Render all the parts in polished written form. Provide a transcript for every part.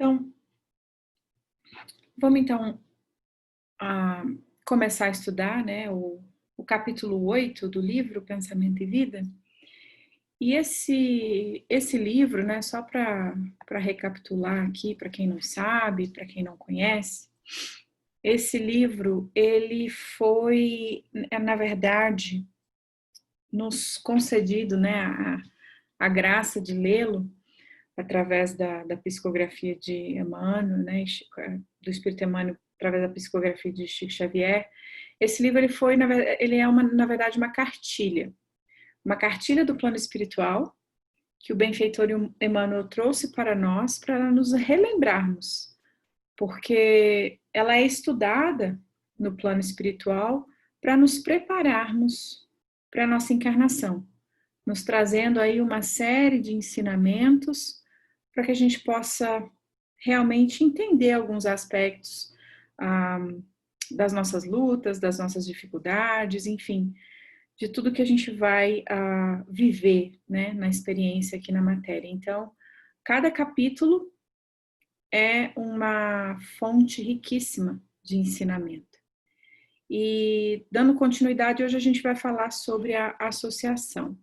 Então, vamos então começar a estudar, né, o capítulo 8 do livro Pensamento e Vida. E esse livro, né, só para recapitular aqui, para quem não sabe, para quem não conhece, esse livro, ele foi, na verdade, nos concedido, né, a graça de lê-lo através da psicografia de Emmanuel, né, do Espírito Emmanuel, através da psicografia de Chico Xavier. Esse livro ele é na verdade uma cartilha do plano espiritual que o benfeitor Emmanuel trouxe para nós para nos relembrarmos, porque ela é estudada no plano espiritual para nos prepararmos para a nossa encarnação, nos trazendo aí uma série de ensinamentos para que a gente possa realmente entender alguns aspectos das nossas lutas, das nossas dificuldades, enfim, de tudo que a gente vai viver, né, na experiência aqui na matéria. Então, cada capítulo é uma fonte riquíssima de ensinamento. E, dando continuidade, hoje a gente vai falar sobre a associação.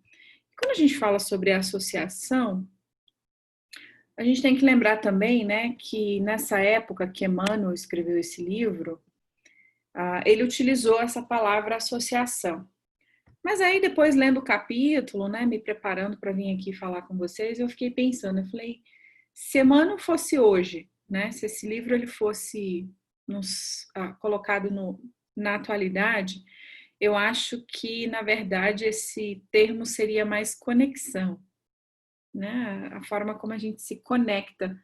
Quando a gente fala sobre a associação, a gente tem que lembrar também, né, que nessa época que Emmanuel escreveu esse livro, ele utilizou essa palavra associação. Mas aí depois, lendo o capítulo, né, me preparando para vir aqui falar com vocês, eu fiquei pensando, eu falei, se Emmanuel fosse hoje, né, se esse livro ele fosse colocado na atualidade, eu acho que, na verdade, esse termo seria mais conexão, né, a forma como a gente se conecta,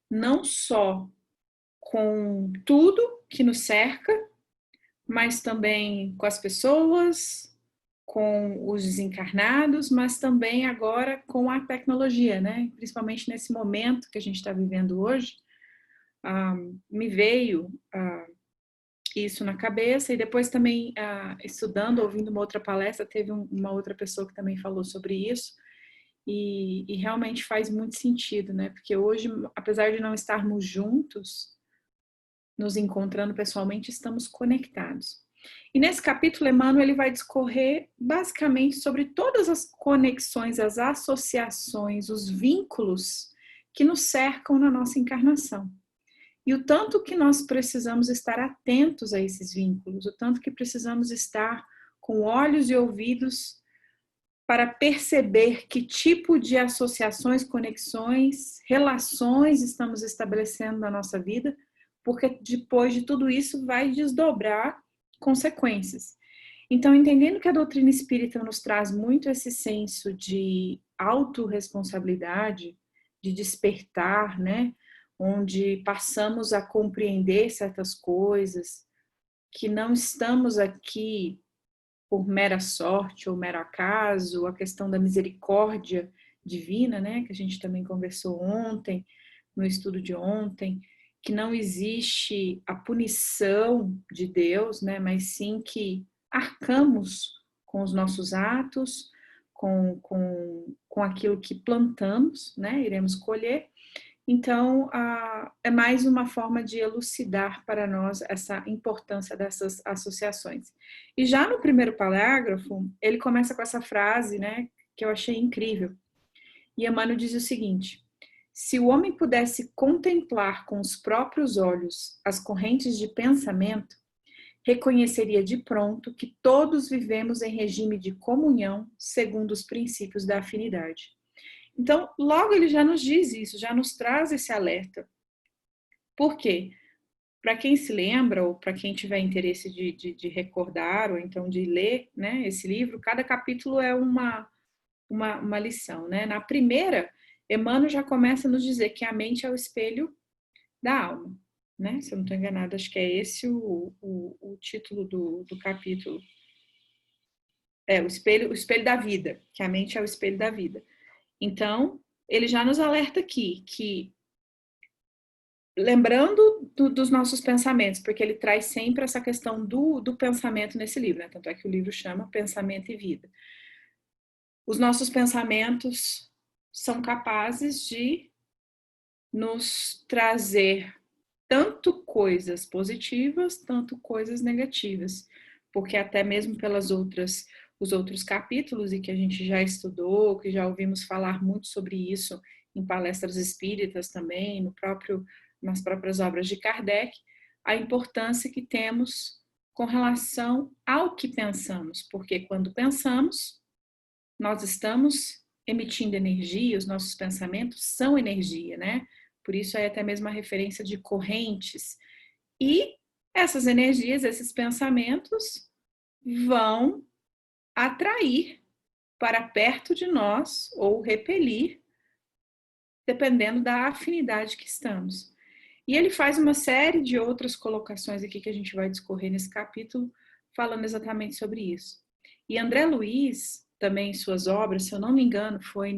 não só com tudo que nos cerca, mas também com as pessoas, com os desencarnados, mas também agora com a tecnologia, né? Principalmente nesse momento que a gente está vivendo hoje, me veio isso na cabeça, e depois também estudando, ouvindo uma outra palestra, teve uma outra pessoa que também falou sobre isso, e realmente faz muito sentido, né? Porque hoje, apesar de não estarmos juntos, nos encontrando pessoalmente, estamos conectados. E nesse capítulo, Emmanuel ele vai discorrer basicamente sobre todas as conexões, as associações, os vínculos que nos cercam na nossa encarnação. E o tanto que nós precisamos estar atentos a esses vínculos, o tanto que precisamos estar com olhos e ouvidos para perceber que tipo de associações, conexões, relações estamos estabelecendo na nossa vida, porque depois de tudo isso vai desdobrar consequências. Então, entendendo que a doutrina espírita nos traz muito esse senso de autorresponsabilidade, de despertar, né? Onde passamos a compreender certas coisas, que não estamos aqui por mera sorte ou mero acaso, a questão da misericórdia divina, né? Que a gente também conversou ontem, no estudo de ontem, que não existe a punição de Deus, né, mas sim que arcamos com os nossos atos, com aquilo que plantamos, né, iremos colher. Então, é mais uma forma de elucidar para nós essa importância dessas associações. E já no primeiro parágrafo, ele começa com essa frase, né, que eu achei incrível. E Emmanuel diz o seguinte: se o homem pudesse contemplar com os próprios olhos as correntes de pensamento, reconheceria de pronto que todos vivemos em regime de comunhão segundo os princípios da afinidade. Então, logo ele já nos diz isso, já nos traz esse alerta. Por quê? Para quem se lembra, ou para quem tiver interesse de recordar, ou então de ler, né, esse livro, cada capítulo é uma lição, né? Na primeira, Emmanuel já começa a nos dizer que a mente é o espelho da alma, né? Se eu não estou enganada, acho que é esse o título do capítulo. O espelho da vida, que a mente é o espelho da vida. Então, ele já nos alerta aqui que, lembrando dos nossos pensamentos, porque ele traz sempre essa questão do pensamento nesse livro, né? Tanto é que o livro chama Pensamento e Vida. Os nossos pensamentos são capazes de nos trazer tanto coisas positivas, tanto coisas negativas, porque até mesmo os outros capítulos e que a gente já estudou, que já ouvimos falar muito sobre isso em palestras espíritas também, nas próprias obras de Kardec, a importância que temos com relação ao que pensamos, porque quando pensamos, nós estamos emitindo energia, os nossos pensamentos são energia, né? Por isso é até mesmo a referência de correntes. E essas energias, esses pensamentos vão atrair para perto de nós ou repelir, dependendo da afinidade que estamos. E ele faz uma série de outras colocações aqui que a gente vai discorrer nesse capítulo, falando exatamente sobre isso. E André Luiz, também em suas obras, se eu não me engano, foi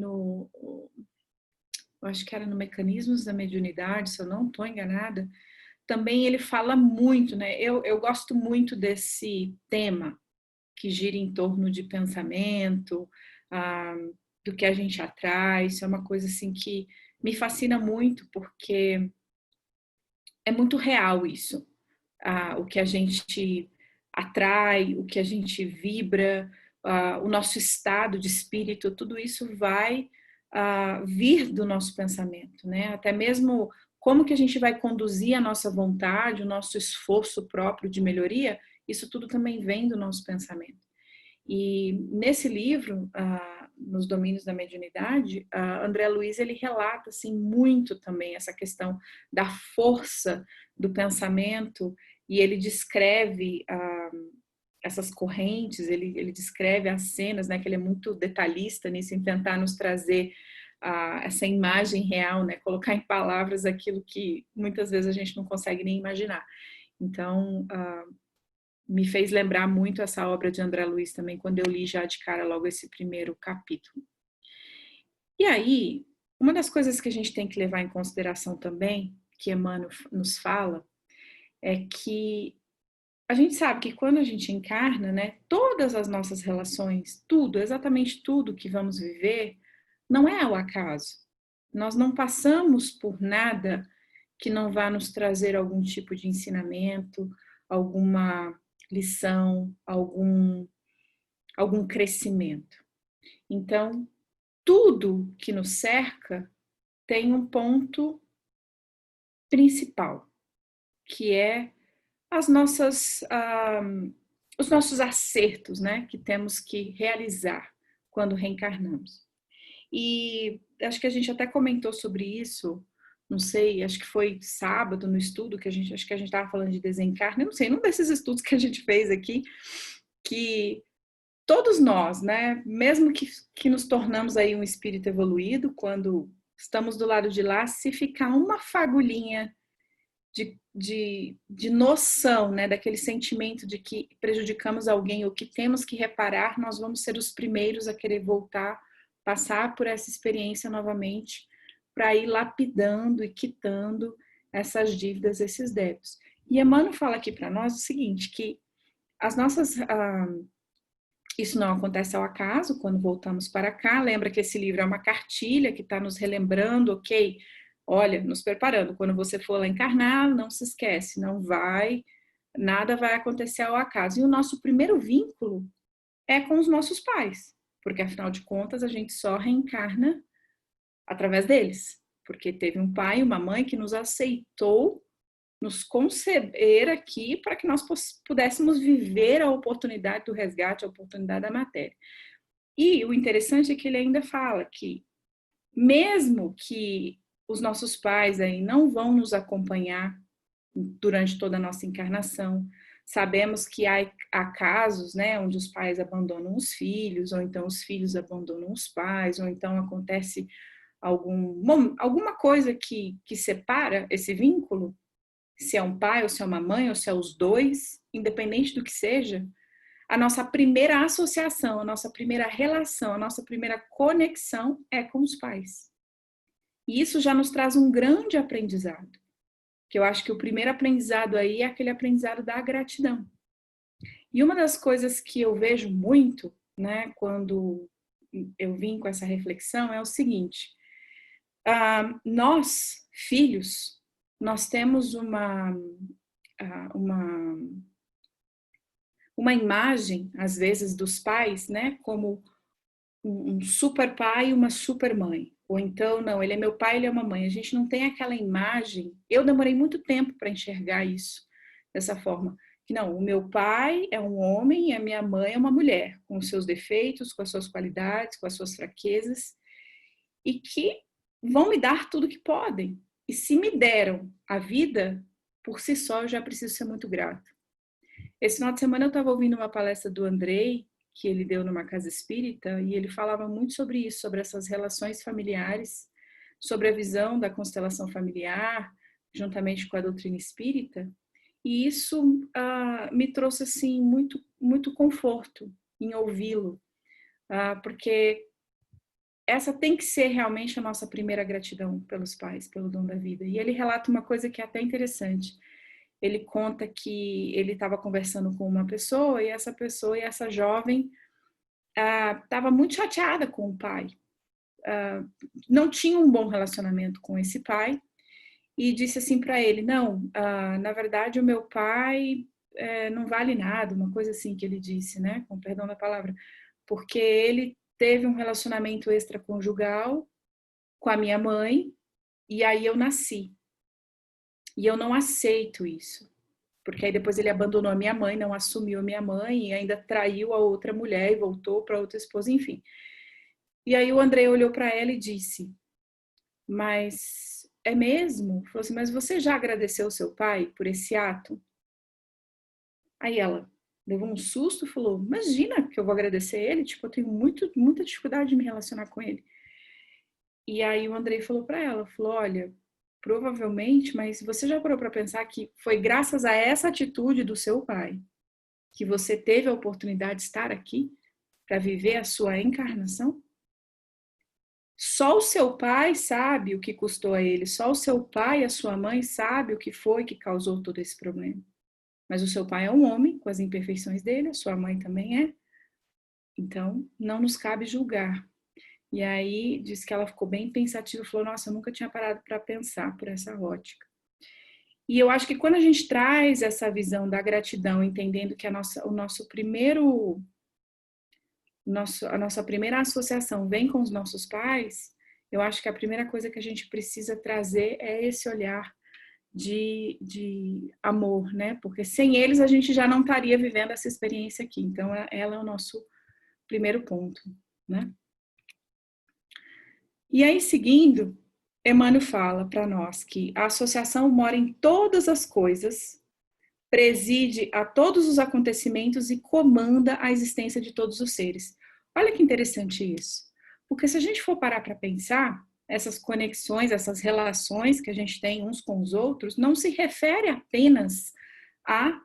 eu acho que era no Mecanismos da Mediunidade, se eu não estou enganada, também ele fala muito, né? Eu gosto muito desse tema que gira em torno de pensamento, ah, do que a gente atrai. Isso é uma coisa assim que me fascina muito, porque é muito real isso. O que a gente atrai, o que a gente vibra, o nosso estado de espírito, tudo isso vai vir do nosso pensamento, né? Até mesmo como que a gente vai conduzir a nossa vontade, o nosso esforço próprio de melhoria, isso tudo também vem do nosso pensamento. E nesse livro, Nos Domínios da Mediunidade, André Luiz ele relata assim muito também essa questão da força do pensamento e ele descreve essas correntes, ele descreve as cenas, né, que ele é muito detalhista nisso, em tentar nos trazer essa imagem real, né, colocar em palavras aquilo que muitas vezes a gente não consegue nem imaginar. Então, me fez lembrar muito essa obra de André Luiz também, quando eu li já de cara logo esse primeiro capítulo. E aí, uma das coisas que a gente tem que levar em consideração também, que Emmanuel nos fala, é que a gente sabe que quando a gente encarna, né, todas as nossas relações, tudo, exatamente tudo que vamos viver, não é ao acaso. Nós não passamos por nada que não vá nos trazer algum tipo de ensinamento, alguma lição, algum crescimento. Então, tudo que nos cerca tem um ponto principal, que é as nossas, os nossos acertos, né, que temos que realizar quando reencarnamos. E acho que a gente até comentou sobre isso, não sei, acho que foi sábado no estudo que acho que a gente estava falando de desencarne, não sei, num desses estudos que a gente fez aqui, que todos nós, né, mesmo que nos tornamos aí um espírito evoluído, quando estamos do lado de lá, se ficar uma fagulhinha de noção, né, daquele sentimento de que prejudicamos alguém ou que temos que reparar, nós vamos ser os primeiros a querer voltar, passar por essa experiência novamente, para ir lapidando e quitando essas dívidas, esses débitos. E Emmanuel fala aqui para nós o seguinte, que as nossas... isso não acontece ao acaso, quando voltamos para cá, lembra que esse livro é uma cartilha que está nos relembrando, ok, olha, nos preparando, quando você for lá encarnar, não se esquece, nada vai acontecer ao acaso. E o nosso primeiro vínculo é com os nossos pais, porque afinal de contas a gente só reencarna através deles, porque teve um pai e uma mãe que nos aceitou, nos conceber aqui para que nós pudéssemos viver a oportunidade do resgate, a oportunidade da matéria. E o interessante é que ele ainda fala que mesmo que os nossos pais aí não vão nos acompanhar durante toda a nossa encarnação, sabemos que há casos, né, onde os pais abandonam os filhos, ou então os filhos abandonam os pais, ou então acontece alguma coisa que separa esse vínculo, se é um pai, ou se é uma mãe, ou se é os dois, independente do que seja, a nossa primeira associação, a nossa primeira relação, a nossa primeira conexão é com os pais. E isso já nos traz um grande aprendizado, que eu acho que o primeiro aprendizado aí é aquele aprendizado da gratidão. E uma das coisas que eu vejo muito, né, quando eu vim com essa reflexão, é o seguinte, nós, filhos, nós temos uma imagem, às vezes, dos pais, né, como um super pai e uma super mãe. Ou então, não, ele é meu pai, ele é uma mãe. A gente não tem aquela imagem. Eu demorei muito tempo para enxergar isso dessa forma. Que não, o meu pai é um homem e a minha mãe é uma mulher, com os seus defeitos, com as suas qualidades, com as suas fraquezas, e que vão me dar tudo que podem. E se me deram a vida, por si só, eu já preciso ser muito grato. Esse final de semana eu estava ouvindo uma palestra do Andrei, que ele deu numa casa espírita, e ele falava muito sobre isso, sobre essas relações familiares, sobre a visão da constelação familiar, juntamente com a doutrina espírita, e isso me trouxe assim muito conforto em ouvi-lo, porque essa tem que ser realmente a nossa primeira gratidão pelos pais, pelo dom da vida. E ele relata uma coisa que é até interessante. Ele conta que ele estava conversando com uma pessoa e essa jovem estava muito chateada com o pai. Não tinha um bom relacionamento com esse pai e disse assim para ele, não, na verdade o meu pai não vale nada, uma coisa assim que ele disse, né, com perdão da palavra, porque ele teve um relacionamento extraconjugal com a minha mãe e aí eu nasci. E eu não aceito isso. Porque aí depois ele abandonou a minha mãe, não assumiu a minha mãe e ainda traiu a outra mulher e voltou para outra esposa, enfim. E aí o André olhou para ela e disse, mas é mesmo? Falou assim, mas você já agradeceu o seu pai por esse ato? Aí ela levou um susto e falou, imagina que eu vou agradecer ele, tipo, eu tenho muita dificuldade de me relacionar com ele. E aí o Andrei falou para ela, falou, olha, provavelmente, mas você já parou para pensar que foi graças a essa atitude do seu pai que você teve a oportunidade de estar aqui para viver a sua encarnação? Só o seu pai sabe o que custou a ele, só o seu pai e a sua mãe sabem o que foi que causou todo esse problema. Mas o seu pai é um homem com as imperfeições dele, a sua mãe também é. Então, não nos cabe julgar. E aí, disse que ela ficou bem pensativa, falou, nossa, eu nunca tinha parado para pensar por essa ótica. E eu acho que quando a gente traz essa visão da gratidão, entendendo que a nossa primeira associação vem com os nossos pais, eu acho que a primeira coisa que a gente precisa trazer é esse olhar de amor, né? Porque sem eles a gente já não estaria vivendo essa experiência aqui. Então, ela é o nosso primeiro ponto, né? E aí, seguindo, Emmanuel fala para nós que a associação mora em todas as coisas, preside a todos os acontecimentos e comanda a existência de todos os seres. Olha que interessante isso. Porque se a gente for parar para pensar, essas conexões, essas relações que a gente tem uns com os outros, não se refere apenas a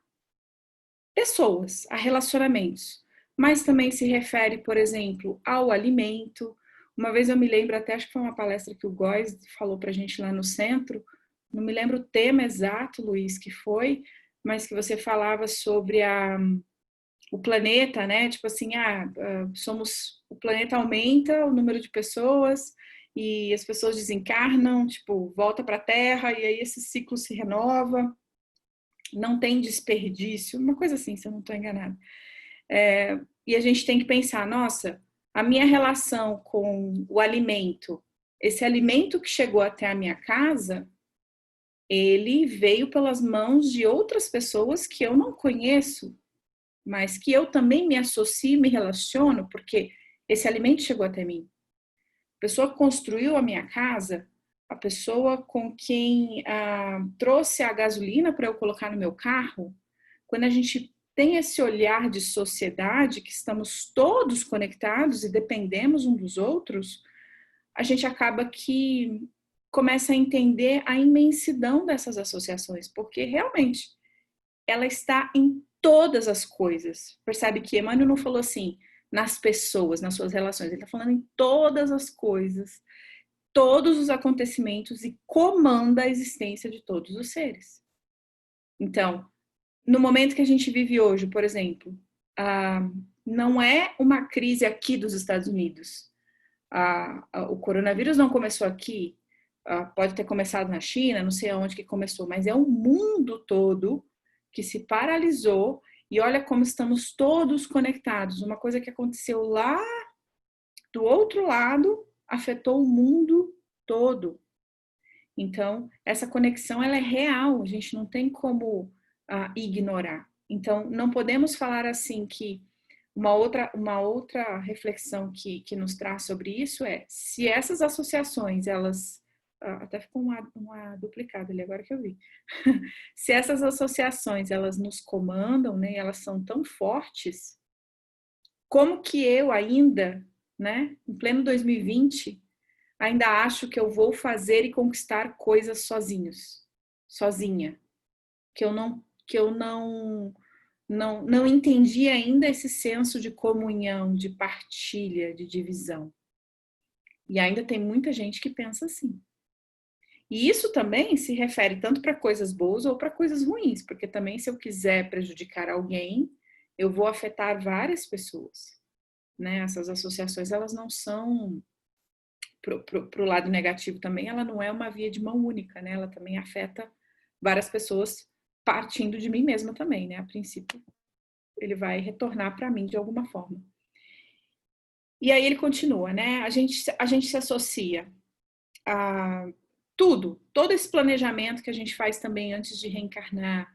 pessoas, a relacionamentos, mas também se refere, por exemplo, ao alimento. Uma vez eu me lembro, até acho que foi uma palestra que o Góes falou para a gente lá no centro, não me lembro o tema exato, Luiz, que foi, mas que você falava sobre o planeta, né? Tipo assim, o planeta aumenta o número de pessoas e as pessoas desencarnam, tipo, volta para a Terra e aí esse ciclo se renova, não tem desperdício, uma coisa assim, se eu não estou enganada. E a gente tem que pensar, nossa, a minha relação com o alimento, esse alimento que chegou até a minha casa, ele veio pelas mãos de outras pessoas que eu não conheço, mas que eu também me associo, me relaciono, porque esse alimento chegou até mim. A pessoa que construiu a minha casa, a pessoa com quem trouxe a gasolina para eu colocar no meu carro, quando a gente tem esse olhar de sociedade, que estamos todos conectados e dependemos uns dos outros, a gente acaba que começa a entender a imensidão dessas associações, porque realmente ela está em todas as coisas. Percebe que Emmanuel não falou assim, nas pessoas, nas suas relações, ele está falando em todas as coisas, todos os acontecimentos e comanda a existência de todos os seres. Então, no momento que a gente vive hoje, por exemplo, não é uma crise aqui dos Estados Unidos. O coronavírus não começou aqui. pode ter começado na China, não sei aonde que começou, mas é o mundo todo que se paralisou e olha como estamos todos conectados. Uma coisa que aconteceu lá do outro lado afetou o mundo todo. Então, essa conexão ela é real, a gente não tem como ignorar. Então, não podemos falar assim que uma outra reflexão que nos traz sobre isso é se essas associações, elas. Até ficou uma duplicada ali agora que eu vi. Se essas associações, elas nos comandam, né, elas são tão fortes, como que eu ainda, né, em pleno 2020, ainda acho que eu vou fazer e conquistar coisas sozinha, que eu não entendi ainda esse senso de comunhão, de partilha, de divisão. E ainda tem muita gente que pensa assim. E isso também se refere tanto para coisas boas ou para coisas ruins, porque também se eu quiser prejudicar alguém, eu vou afetar várias pessoas, né? Essas associações, elas não são pro lado negativo também, ela não é uma via de mão única, né? Ela também afeta várias pessoas partindo de mim mesma também, né? A princípio, ele vai retornar para mim de alguma forma. E aí ele continua, né? A gente se associa a todo esse planejamento que a gente faz também antes de reencarnar,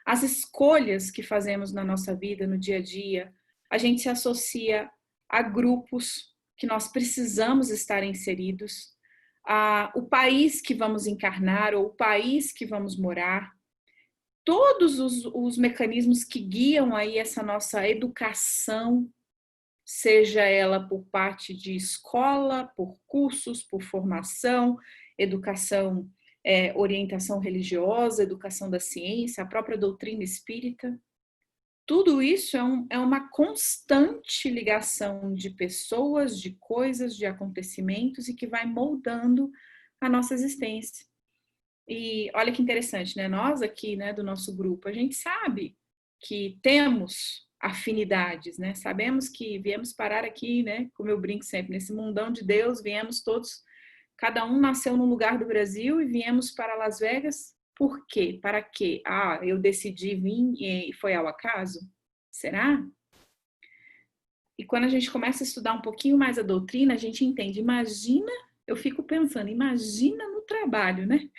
as escolhas que fazemos na nossa vida, no dia a dia, a gente se associa a grupos que nós precisamos estar inseridos, o país que vamos encarnar ou o país que vamos morar, todos os mecanismos que guiam aí essa nossa educação, seja ela por parte de escola, por cursos, por formação, educação, orientação religiosa, educação da ciência, a própria doutrina espírita. Tudo isso é uma constante ligação de pessoas, de coisas, de acontecimentos e que vai moldando a nossa existência. E olha que interessante, né? Nós aqui, né, do nosso grupo, a gente sabe que temos afinidades, né? Sabemos que viemos parar aqui, né? Como eu brinco sempre, nesse mundão de Deus, viemos todos, cada um nasceu num lugar do Brasil e viemos para Las Vegas. Por quê? Para quê? Eu decidi vir e foi ao acaso? Será? E quando a gente começa a estudar um pouquinho mais a doutrina, a gente entende. Imagina, eu fico pensando, imagina no trabalho, né?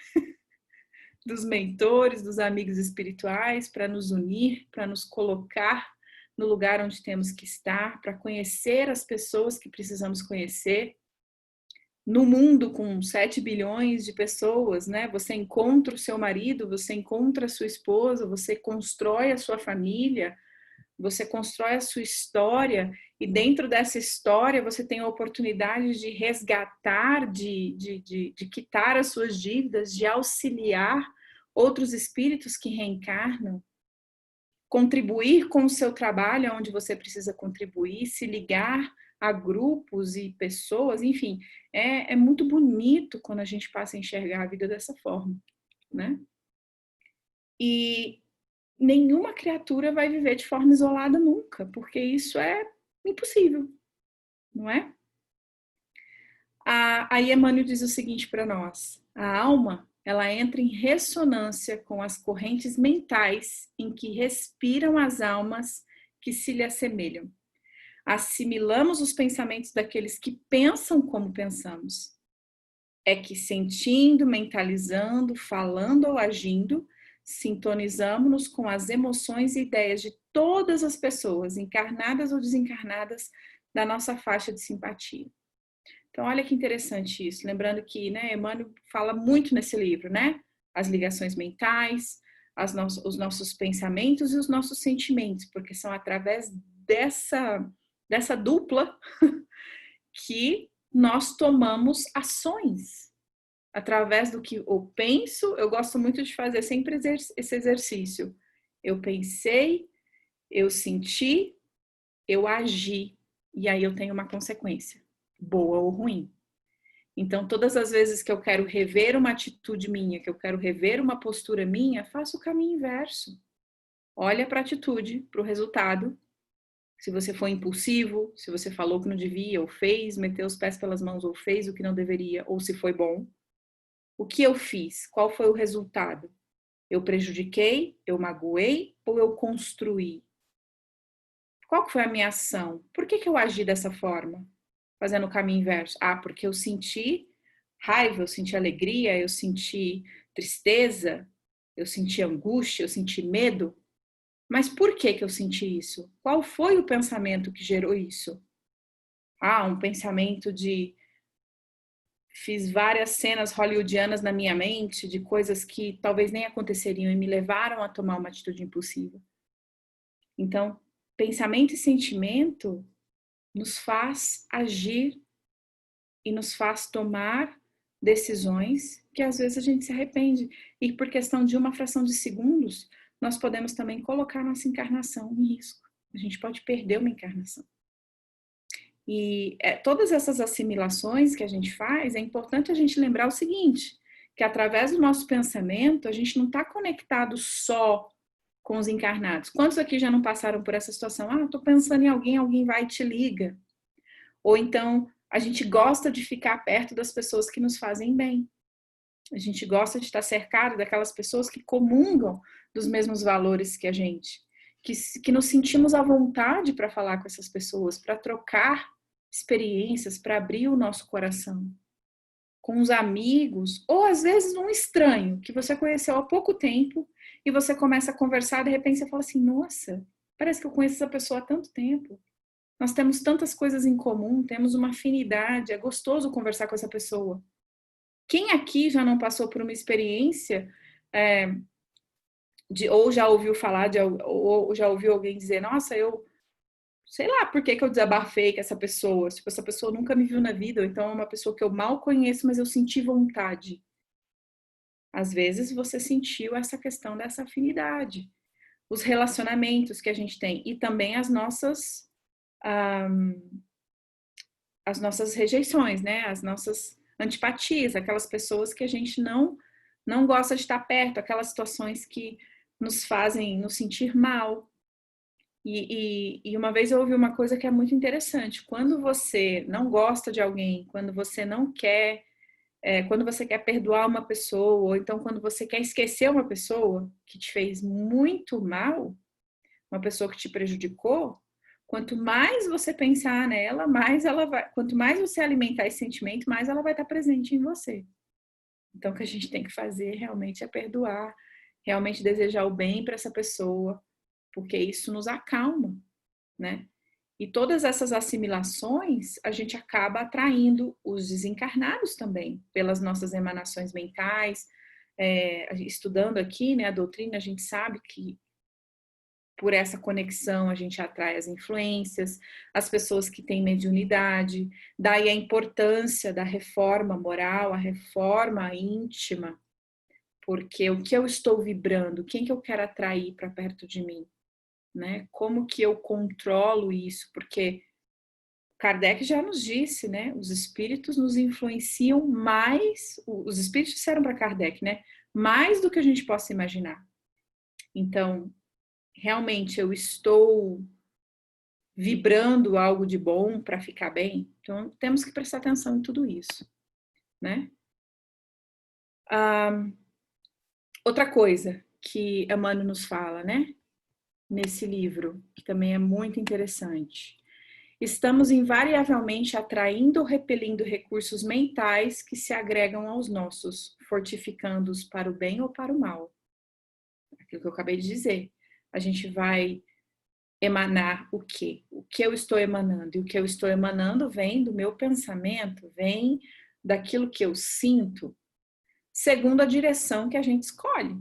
Dos mentores, dos amigos espirituais, para nos unir, para nos colocar no lugar onde temos que estar, para conhecer as pessoas que precisamos conhecer. No mundo com 7 bilhões de pessoas, né? Você encontra o seu marido, você encontra a sua esposa, você constrói a sua família, você constrói a sua história e dentro dessa história você tem a oportunidade de resgatar, de quitar as suas dívidas, de auxiliar outros espíritos que reencarnam, contribuir com o seu trabalho onde você precisa contribuir, se ligar a grupos e pessoas, enfim, é muito bonito quando a gente passa a enxergar a vida dessa forma, né? E nenhuma criatura vai viver de forma isolada nunca, porque isso é impossível, não é? Aí Emmanuel diz o seguinte para nós: a alma ela entra em ressonância com as correntes mentais em que respiram as almas que se lhe assemelham. Assimilamos os pensamentos daqueles que pensam como pensamos. É que sentindo, mentalizando, falando ou agindo, sintonizamos-nos com as emoções e ideias de todas as pessoas, encarnadas ou desencarnadas, da nossa faixa de simpatia. Então, olha que interessante isso. Lembrando que, né, Emmanuel fala muito nesse livro, né? As ligações mentais, os nossos pensamentos e os nossos sentimentos, porque são através dessa dupla que nós tomamos ações. Através do que eu penso, eu gosto muito de fazer sempre esse exercício. Eu pensei, eu senti, eu agi, e aí eu tenho uma consequência, boa ou ruim. Então, todas as vezes que eu quero rever uma atitude minha, que eu quero rever uma postura minha, faço o caminho inverso. Olha para a atitude, para o resultado. Se você foi impulsivo, se você falou que não devia, ou fez, meteu os pés pelas mãos, ou fez o que não deveria, ou se foi bom. O que eu fiz? Qual foi o resultado? Eu prejudiquei? Eu magoei? Ou eu construí? Qual foi a minha ação? Por que eu agi dessa forma? Fazendo o caminho inverso. Ah, porque eu senti raiva, eu senti alegria, eu senti tristeza, eu senti angústia, eu senti medo. Mas por que eu senti isso? Qual foi o pensamento que gerou isso? Ah, um pensamento de fiz várias cenas hollywoodianas na minha mente de coisas que talvez nem aconteceriam e me levaram a tomar uma atitude impulsiva. Então, pensamento e sentimento nos faz agir e nos faz tomar decisões que às vezes a gente se arrepende. E por questão de uma fração de segundos, nós podemos também colocar nossa encarnação em risco. A gente pode perder uma encarnação. E todas essas assimilações que a gente faz, é importante a gente lembrar o seguinte, que através do nosso pensamento, a gente não está conectado só com os encarnados. Quantos aqui já não passaram por essa situação? Ah, estou pensando em alguém, alguém vai e te liga. Ou então, a gente gosta de ficar perto das pessoas que nos fazem bem. A gente gosta de estar cercado daquelas pessoas que comungam dos mesmos valores que a gente. Que nos sentimos à vontade para falar com essas pessoas, para trocar experiências, para abrir o nosso coração. Com os amigos, ou às vezes um estranho que você conheceu há pouco tempo e você começa a conversar, de repente você fala assim, nossa, parece que eu conheço essa pessoa há tanto tempo. Nós temos tantas coisas em comum, temos uma afinidade, é gostoso conversar com essa pessoa. Quem aqui já não passou por uma experiência ou já ouviu falar, ou já ouviu alguém dizer, nossa, eu sei lá por que eu desabafei com essa pessoa. Tipo, essa pessoa nunca me viu na vida, ou então é uma pessoa que eu mal conheço, mas eu senti vontade. Às vezes você sentiu essa questão dessa afinidade. Os relacionamentos que a gente tem e também as nossas rejeições, né? As nossas antipatias, aquelas pessoas que a gente não gosta de estar perto, aquelas situações que nos fazem nos sentir mal. E uma vez eu ouvi uma coisa que é muito interessante. Quando você não gosta de alguém, quando você não quer, quando você quer perdoar uma pessoa, ou então quando você quer esquecer uma pessoa que te fez muito mal, uma pessoa que te prejudicou, quanto mais você pensar nela, mais ela vai, quanto mais você alimentar esse sentimento, mais ela vai estar presente em você. Então, o que a gente tem que fazer realmente é perdoar, realmente desejar o bem para essa pessoa, porque isso nos acalma, né? E todas essas assimilações, a gente acaba atraindo os desencarnados também, pelas nossas emanações mentais. Estudando aqui, né, a doutrina, a gente sabe que por essa conexão a gente atrai as influências, as pessoas que têm mediunidade, daí a importância da reforma moral, a reforma íntima, porque o que eu estou vibrando, quem que eu quero atrair para perto de mim, né? Como que eu controlo isso? Porque Kardec já nos disse, né? Os espíritos nos influenciam mais, os espíritos disseram para Kardec, né? Mais do que a gente possa imaginar. Então, realmente eu estou vibrando algo de bom para ficar bem? Então, temos que prestar atenção em tudo isso, né? Outra coisa que Emmanuel nos fala, né? Nesse livro, que também é muito interessante. Estamos invariavelmente atraindo ou repelindo recursos mentais que se agregam aos nossos, fortificando-os para o bem ou para o mal. Aquilo que eu acabei de dizer. A gente vai emanar o quê? O que eu estou emanando? E o que eu estou emanando vem do meu pensamento, vem daquilo que eu sinto, segundo a direção que a gente escolhe.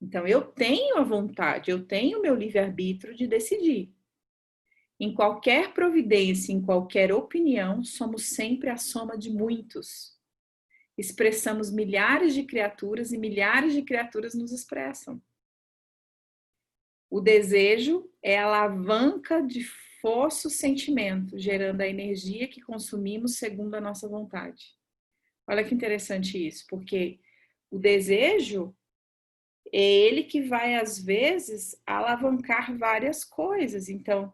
Então, eu tenho a vontade, eu tenho o meu livre-arbítrio de decidir. Em qualquer providência, em qualquer opinião, somos sempre a soma de muitos. Expressamos milhares de criaturas e milhares de criaturas nos expressam. O desejo é a alavanca de força sentimento, gerando a energia que consumimos segundo a nossa vontade. Olha que interessante isso, porque o desejo é ele que vai, às vezes, alavancar várias coisas. Então,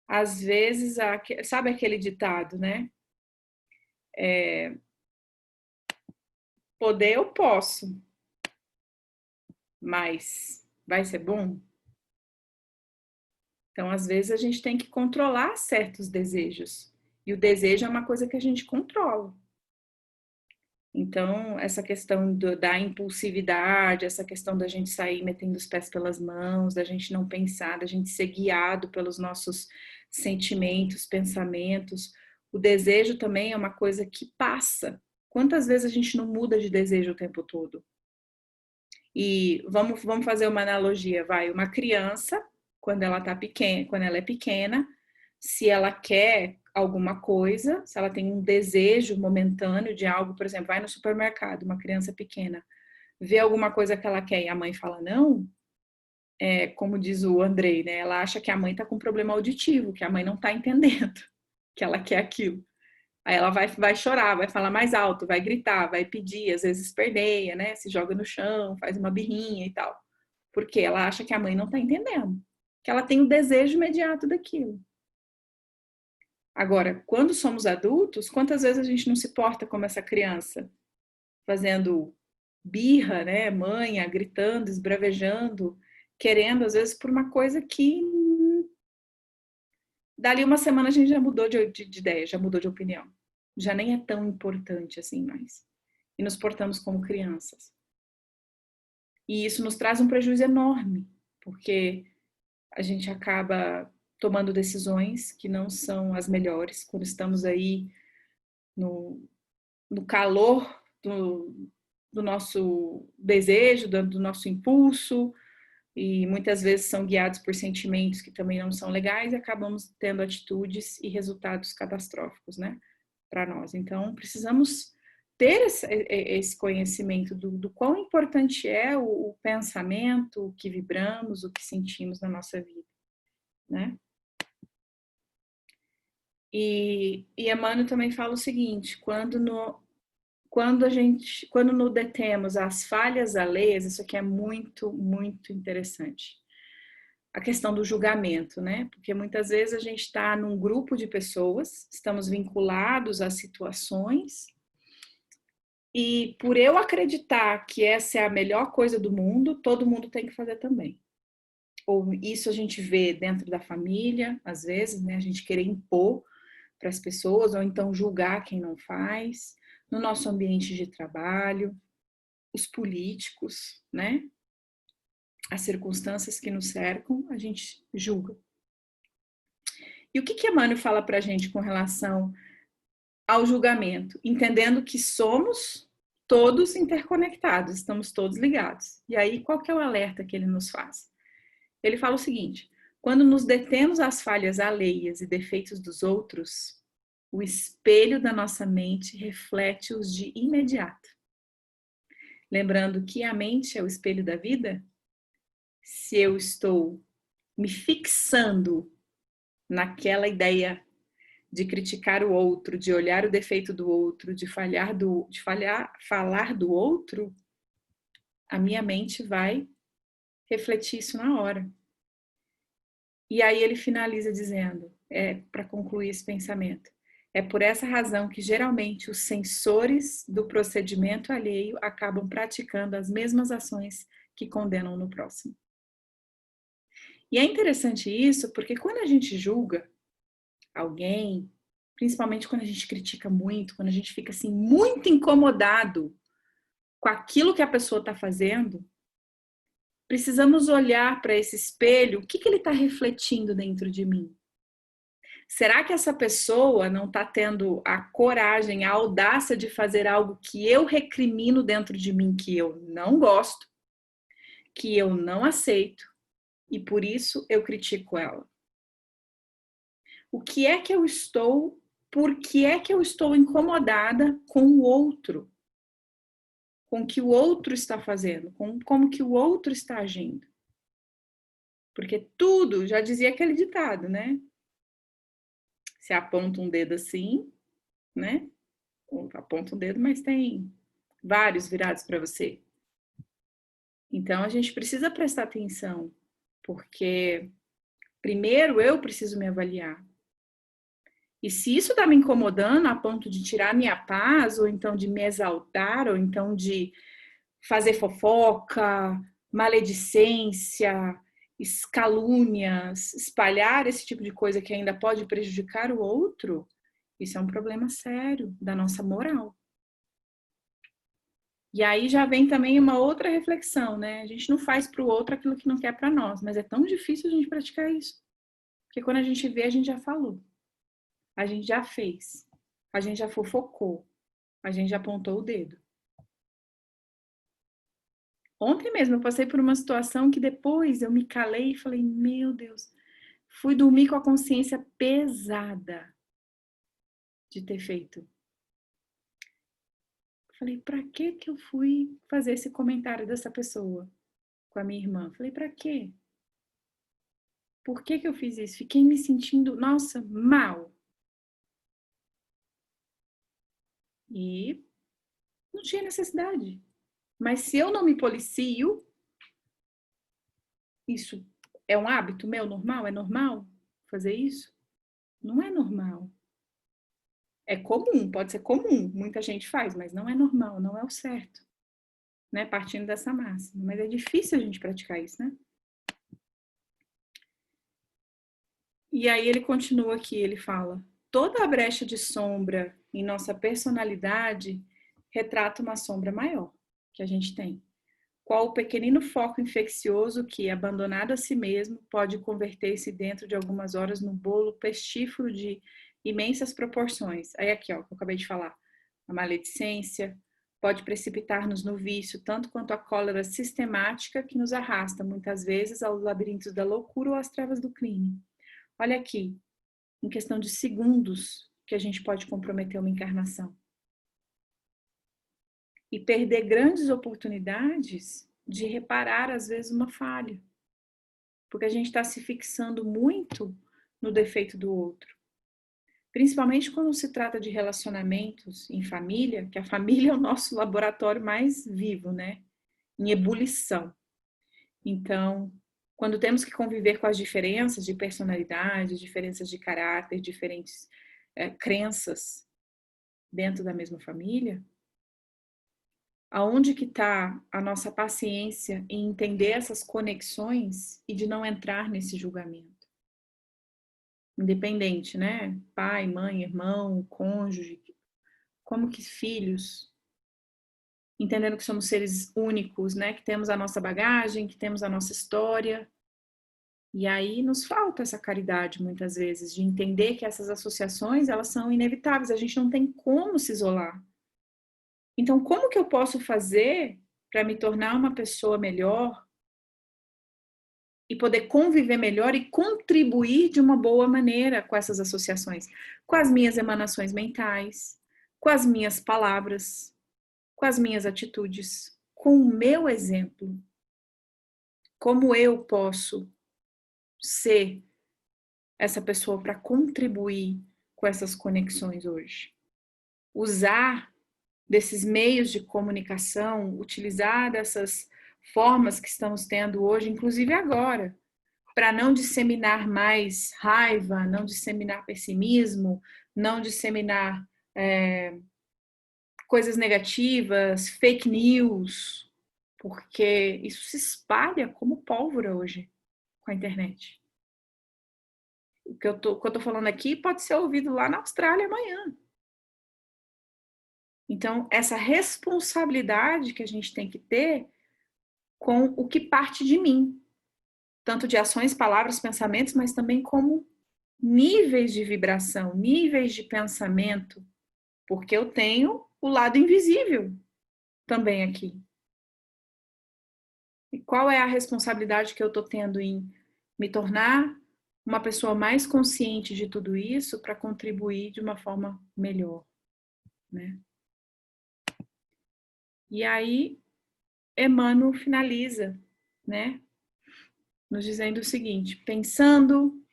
às vezes, sabe aquele ditado, né? Poder eu posso, mas vai ser bom? Então, às vezes, a gente tem que controlar certos desejos. E o desejo é uma coisa que a gente controla. Então, essa questão da impulsividade, essa questão da gente sair metendo os pés pelas mãos, da gente não pensar, da gente ser guiado pelos nossos sentimentos, pensamentos. O desejo também é uma coisa que passa. Quantas vezes a gente não muda de desejo o tempo todo? E vamos fazer uma analogia, vai, uma criança, quando ela tá pequena, quando ela é pequena, se ela quer alguma coisa, se ela tem um desejo momentâneo de algo, por exemplo, vai no supermercado, uma criança pequena, vê alguma coisa que ela quer e a mãe fala não, como diz o Andrei, né? Ela acha que a mãe tá com problema auditivo, que a mãe não tá entendendo que ela quer aquilo. Aí ela vai chorar, vai falar mais alto, vai gritar, vai pedir, às vezes perdeia, né? Se joga no chão, faz uma birrinha e tal. Porque ela acha que a mãe não está entendendo, que ela tem o desejo imediato daquilo. Agora, quando somos adultos, quantas vezes a gente não se porta como essa criança, fazendo birra, né? Manha, gritando, esbravejando, querendo, às vezes, por uma coisa que dali uma semana a gente já mudou de ideia, já mudou de opinião. Já nem é tão importante assim mais. E nos portamos como crianças. E isso nos traz um prejuízo enorme, porque a gente acaba tomando decisões que não são as melhores quando estamos aí no calor do nosso desejo, do nosso impulso, e muitas vezes são guiados por sentimentos que também não são legais e acabamos tendo atitudes e resultados catastróficos, né, para nós. Então, precisamos ter esse conhecimento do quão importante é o pensamento, o que vibramos, o que sentimos na nossa vida, né? E Emmanuel também fala o seguinte: quando nos detemos às falhas alheias, isso aqui é muito, muito interessante. A questão do julgamento, né? Porque muitas vezes a gente está num grupo de pessoas, estamos vinculados a situações, e por eu acreditar que essa é a melhor coisa do mundo, todo mundo tem que fazer também. Ou isso a gente vê dentro da família, às vezes, né? A gente querer impor para as pessoas, ou então julgar quem não faz, no nosso ambiente de trabalho, os políticos, né? As circunstâncias que nos cercam, a gente julga. E o que Emmanuel fala para a gente com relação ao julgamento? Entendendo que somos todos interconectados, estamos todos ligados. E aí, qual que é o alerta que ele nos faz? Ele fala o seguinte: quando nos detemos às falhas alheias e defeitos dos outros, o espelho da nossa mente reflete-os de imediato. Lembrando que a mente é o espelho da vida, se eu estou me fixando naquela ideia de criticar o outro, de olhar o defeito do outro, falar do outro, a minha mente vai refletir isso na hora. E aí ele finaliza dizendo, para concluir esse pensamento, é por essa razão que geralmente os sensores do procedimento alheio acabam praticando as mesmas ações que condenam no próximo. E é interessante isso, porque quando a gente julga alguém, principalmente quando a gente critica muito, quando a gente fica assim muito incomodado com aquilo que a pessoa está fazendo, precisamos olhar para esse espelho, o que ele está refletindo dentro de mim? Será que essa pessoa não está tendo a coragem, a audácia de fazer algo que eu recrimino dentro de mim, que eu não gosto, que eu não aceito, e por isso eu critico ela? O que é que eu estou, por que é que eu estou incomodada com o outro? Com o que o outro está fazendo, com como que o outro está agindo? Porque tudo, já dizia aquele ditado, né? Se aponta um dedo assim, né? Aponta um dedo, mas tem vários virados para você. Então a gente precisa prestar atenção, porque primeiro eu preciso me avaliar. E se isso está me incomodando a ponto de tirar minha paz, ou então de me exaltar, ou então de fazer fofoca, maledicência, calúnias, espalhar esse tipo de coisa que ainda pode prejudicar o outro, isso é um problema sério da nossa moral. E aí já vem também uma outra reflexão, né? A gente não faz para o outro aquilo que não quer para nós, mas é tão difícil a gente praticar isso. Porque quando a gente vê, a gente já falou, a gente já fez, a gente já fofocou, a gente já apontou o dedo. Ontem mesmo eu passei por uma situação que depois eu me calei e falei, meu Deus, fui dormir com a consciência pesada de ter feito. Falei, pra que eu fui fazer esse comentário dessa pessoa com a minha irmã? Falei, pra quê? Por que eu fiz isso? Fiquei me sentindo, nossa, mal. E não tinha necessidade. Mas se eu não me policio, isso é um hábito meu normal? É normal fazer isso? Não é normal. É comum, pode ser comum, muita gente faz, mas não é normal, não é o certo, né? Partindo dessa máxima. Mas é difícil a gente praticar isso, né? E aí ele continua aqui, ele fala: toda a brecha de sombra em nossa personalidade retrata uma sombra maior que a gente tem. Qual o pequenino foco infeccioso que, abandonado a si mesmo, pode converter-se dentro de algumas horas num bolo pestífero de imensas proporções. Aí aqui, ó, que eu acabei de falar. A maledicência pode precipitar-nos no vício, tanto quanto a cólera sistemática que nos arrasta, muitas vezes, aos labirintos da loucura ou às trevas do crime. Olha aqui, em questão de segundos, que a gente pode comprometer uma encarnação. E perder grandes oportunidades de reparar, às vezes, uma falha. Porque a gente está se fixando muito no defeito do outro. Principalmente quando se trata de relacionamentos em família, que a família é o nosso laboratório mais vivo, né? Em ebulição. Então, quando temos que conviver com as diferenças de personalidade, diferenças de caráter, diferentes crenças dentro da mesma família, aonde que está a nossa paciência em entender essas conexões e de não entrar nesse julgamento? Independente, né? Pai, mãe, irmão, cônjuge, como que filhos, entendendo que somos seres únicos, né? Que temos a nossa bagagem, que temos a nossa história. E aí nos falta essa caridade, muitas vezes, de entender que essas associações, elas são inevitáveis, a gente não tem como se isolar. Então, como que eu posso fazer para me tornar uma pessoa melhor e poder conviver melhor e contribuir de uma boa maneira com essas associações, com as minhas emanações mentais, com as minhas palavras, com as minhas atitudes, com o meu exemplo? Como eu posso ser essa pessoa para contribuir com essas conexões hoje? Usar desses meios de comunicação, utilizar dessas formas que estamos tendo hoje, inclusive agora, para não disseminar mais raiva, não disseminar pessimismo, não disseminar coisas negativas, fake news, porque isso se espalha como pólvora hoje com a internet. O que eu tô falando aqui pode ser ouvido lá na Austrália amanhã. Então, essa responsabilidade que a gente tem que ter com o que parte de mim, tanto de ações, palavras, pensamentos, mas também como níveis de vibração, níveis de pensamento, porque eu tenho o lado invisível também aqui. E qual é a responsabilidade que eu estou tendo em me tornar uma pessoa mais consciente de tudo isso para contribuir de uma forma melhor, né? E aí, Emmanuel finaliza, né? Nos dizendo o seguinte: pensando,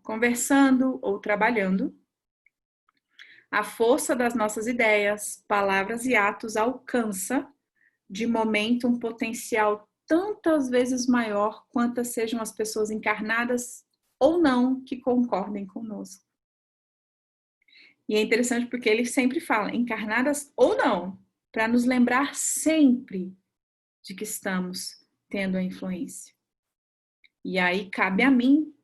conversando ou trabalhando, a força das nossas ideias, palavras e atos alcança, de momento, um potencial tantas vezes maior quantas sejam as pessoas encarnadas ou não que concordem conosco. E é interessante porque ele sempre fala, encarnadas ou não, para nos lembrar sempre de que estamos tendo a influência. E aí cabe a mim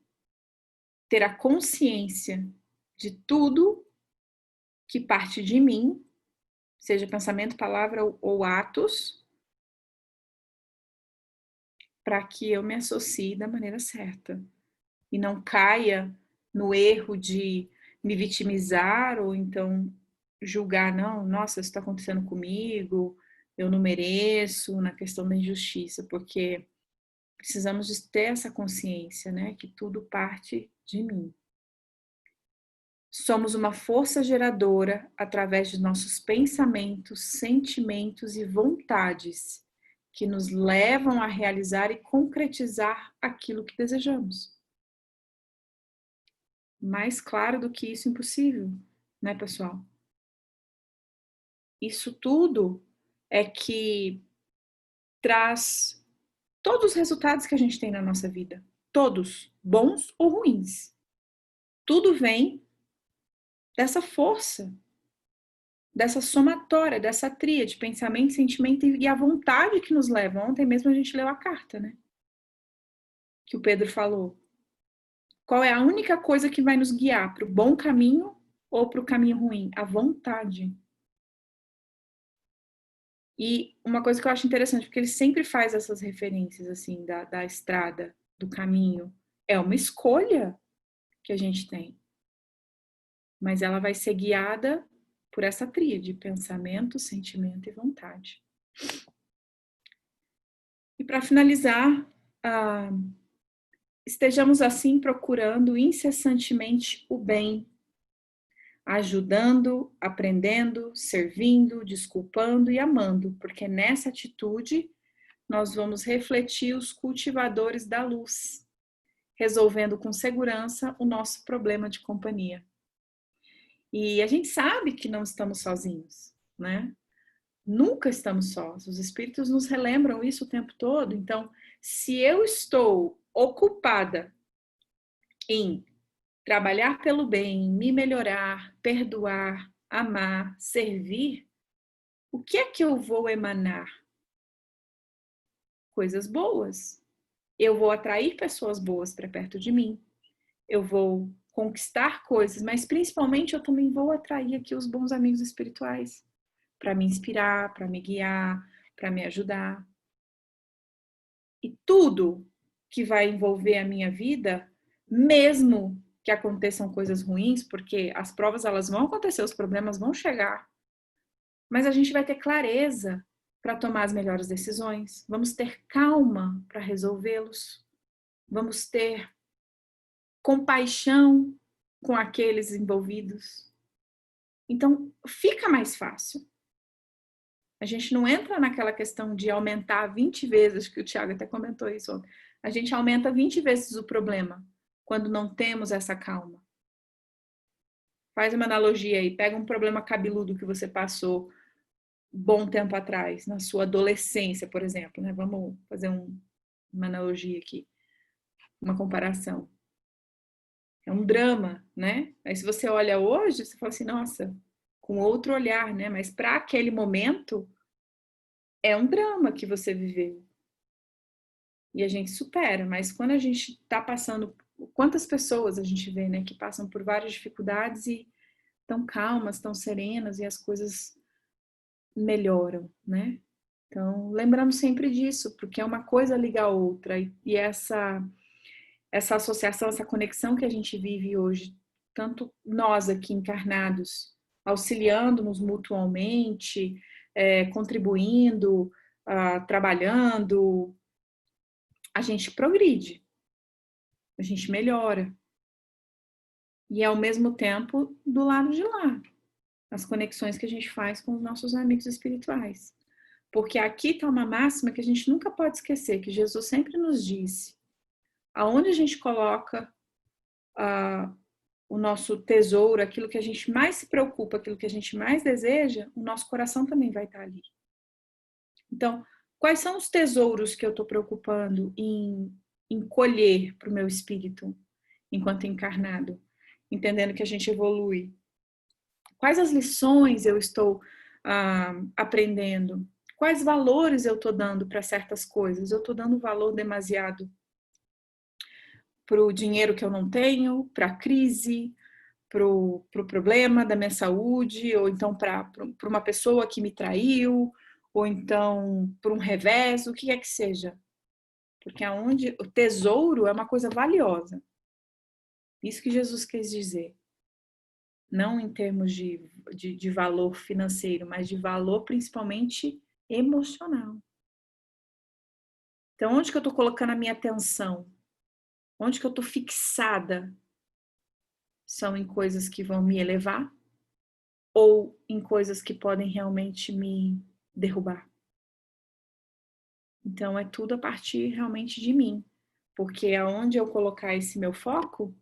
ter a consciência de tudo que parte de mim, seja pensamento, palavra ou atos, para que eu me associe da maneira certa e não caia no erro de me vitimizar ou então julgar, não, nossa, isso está acontecendo comigo, eu não mereço, na questão da injustiça, porque precisamos de ter essa consciência, né, que tudo parte de mim. Somos uma força geradora através de nossos pensamentos, sentimentos e vontades que nos levam a realizar e concretizar aquilo que desejamos. Mais claro do que isso, impossível, né, pessoal? Isso tudo é que traz todos os resultados que a gente tem na nossa vida. Todos, bons ou ruins. Tudo vem dessa força, dessa somatória, dessa tríade, pensamento, sentimento e a vontade que nos leva. Ontem mesmo a gente leu a carta, né? Que o Pedro falou. Qual é a única coisa que vai nos guiar para o bom caminho ou para o caminho ruim? A vontade. E uma coisa que eu acho interessante, porque ele sempre faz essas referências, assim, da estrada, do caminho. É uma escolha que a gente tem. Mas ela vai ser guiada por essa tríade, pensamento, sentimento e vontade. E para finalizar, estejamos assim procurando incessantemente o bem, ajudando, aprendendo, servindo, desculpando e amando, porque nessa atitude nós vamos refletir os cultivadores da luz, resolvendo com segurança o nosso problema de companhia. E a gente sabe que não estamos sozinhos, né? Nunca estamos sós. Os espíritos nos relembram isso o tempo todo. Então, se eu estou ocupada em trabalhar pelo bem, me melhorar, perdoar, amar, servir, o que é que eu vou emanar? Coisas boas. Eu vou atrair pessoas boas para perto de mim. Eu vou conquistar coisas, mas principalmente eu também vou atrair aqui os bons amigos espirituais para me inspirar, para me guiar, para me ajudar. E tudo que vai envolver a minha vida, mesmo que aconteçam coisas ruins, porque as provas elas vão acontecer, os problemas vão chegar, mas a gente vai ter clareza para tomar as melhores decisões, vamos ter calma para resolvê-los, vamos ter compaixão com aqueles envolvidos. Então, fica mais fácil. A gente não entra naquela questão de aumentar 20 vezes, que o Tiago até comentou isso ontem. A gente aumenta 20 vezes o problema quando não temos essa calma. Faz uma analogia aí, pega um problema cabeludo que você passou bom tempo atrás, na sua adolescência, por exemplo, né? Vamos fazer uma analogia aqui, uma comparação. É um drama, né? Aí se você olha hoje, você fala assim, nossa, com outro olhar, né? Mas para aquele momento, é um drama que você viveu. E a gente supera, mas quando a gente está passando, quantas pessoas a gente vê, né, que passam por várias dificuldades e estão calmas, estão serenas e as coisas melhoram, né? Então, lembrando sempre disso, porque é uma coisa liga a outra e essa associação, essa conexão que a gente vive hoje, tanto nós aqui encarnados, auxiliando-nos mutuamente, contribuindo, trabalhando, a gente progride, a gente melhora. E ao mesmo tempo, do lado de lá, as conexões que a gente faz com os nossos amigos espirituais. Porque aqui está uma máxima que a gente nunca pode esquecer, que Jesus sempre nos disse: aonde a gente coloca o nosso tesouro, aquilo que a gente mais se preocupa, aquilo que a gente mais deseja, o nosso coração também vai estar ali. Então, quais são os tesouros que eu estou preocupando em colher para o meu espírito enquanto encarnado? Entendendo que a gente evolui. Quais as lições eu estou aprendendo? Quais valores eu estou dando para certas coisas? Eu estou dando valor demasiado para o dinheiro que eu não tenho, para a crise, para o problema da minha saúde, ou então para uma pessoa que me traiu, ou então para um revés, o que é que seja. Porque aonde o tesouro é uma coisa valiosa. Isso que Jesus quis dizer. Não em termos de valor financeiro, mas de valor principalmente emocional. Então, onde que eu estou colocando a minha atenção? Onde que eu estou fixada? São em coisas que vão me elevar ou em coisas que podem realmente me derrubar? Então, é tudo a partir realmente de mim. Porque aonde eu colocar esse meu foco,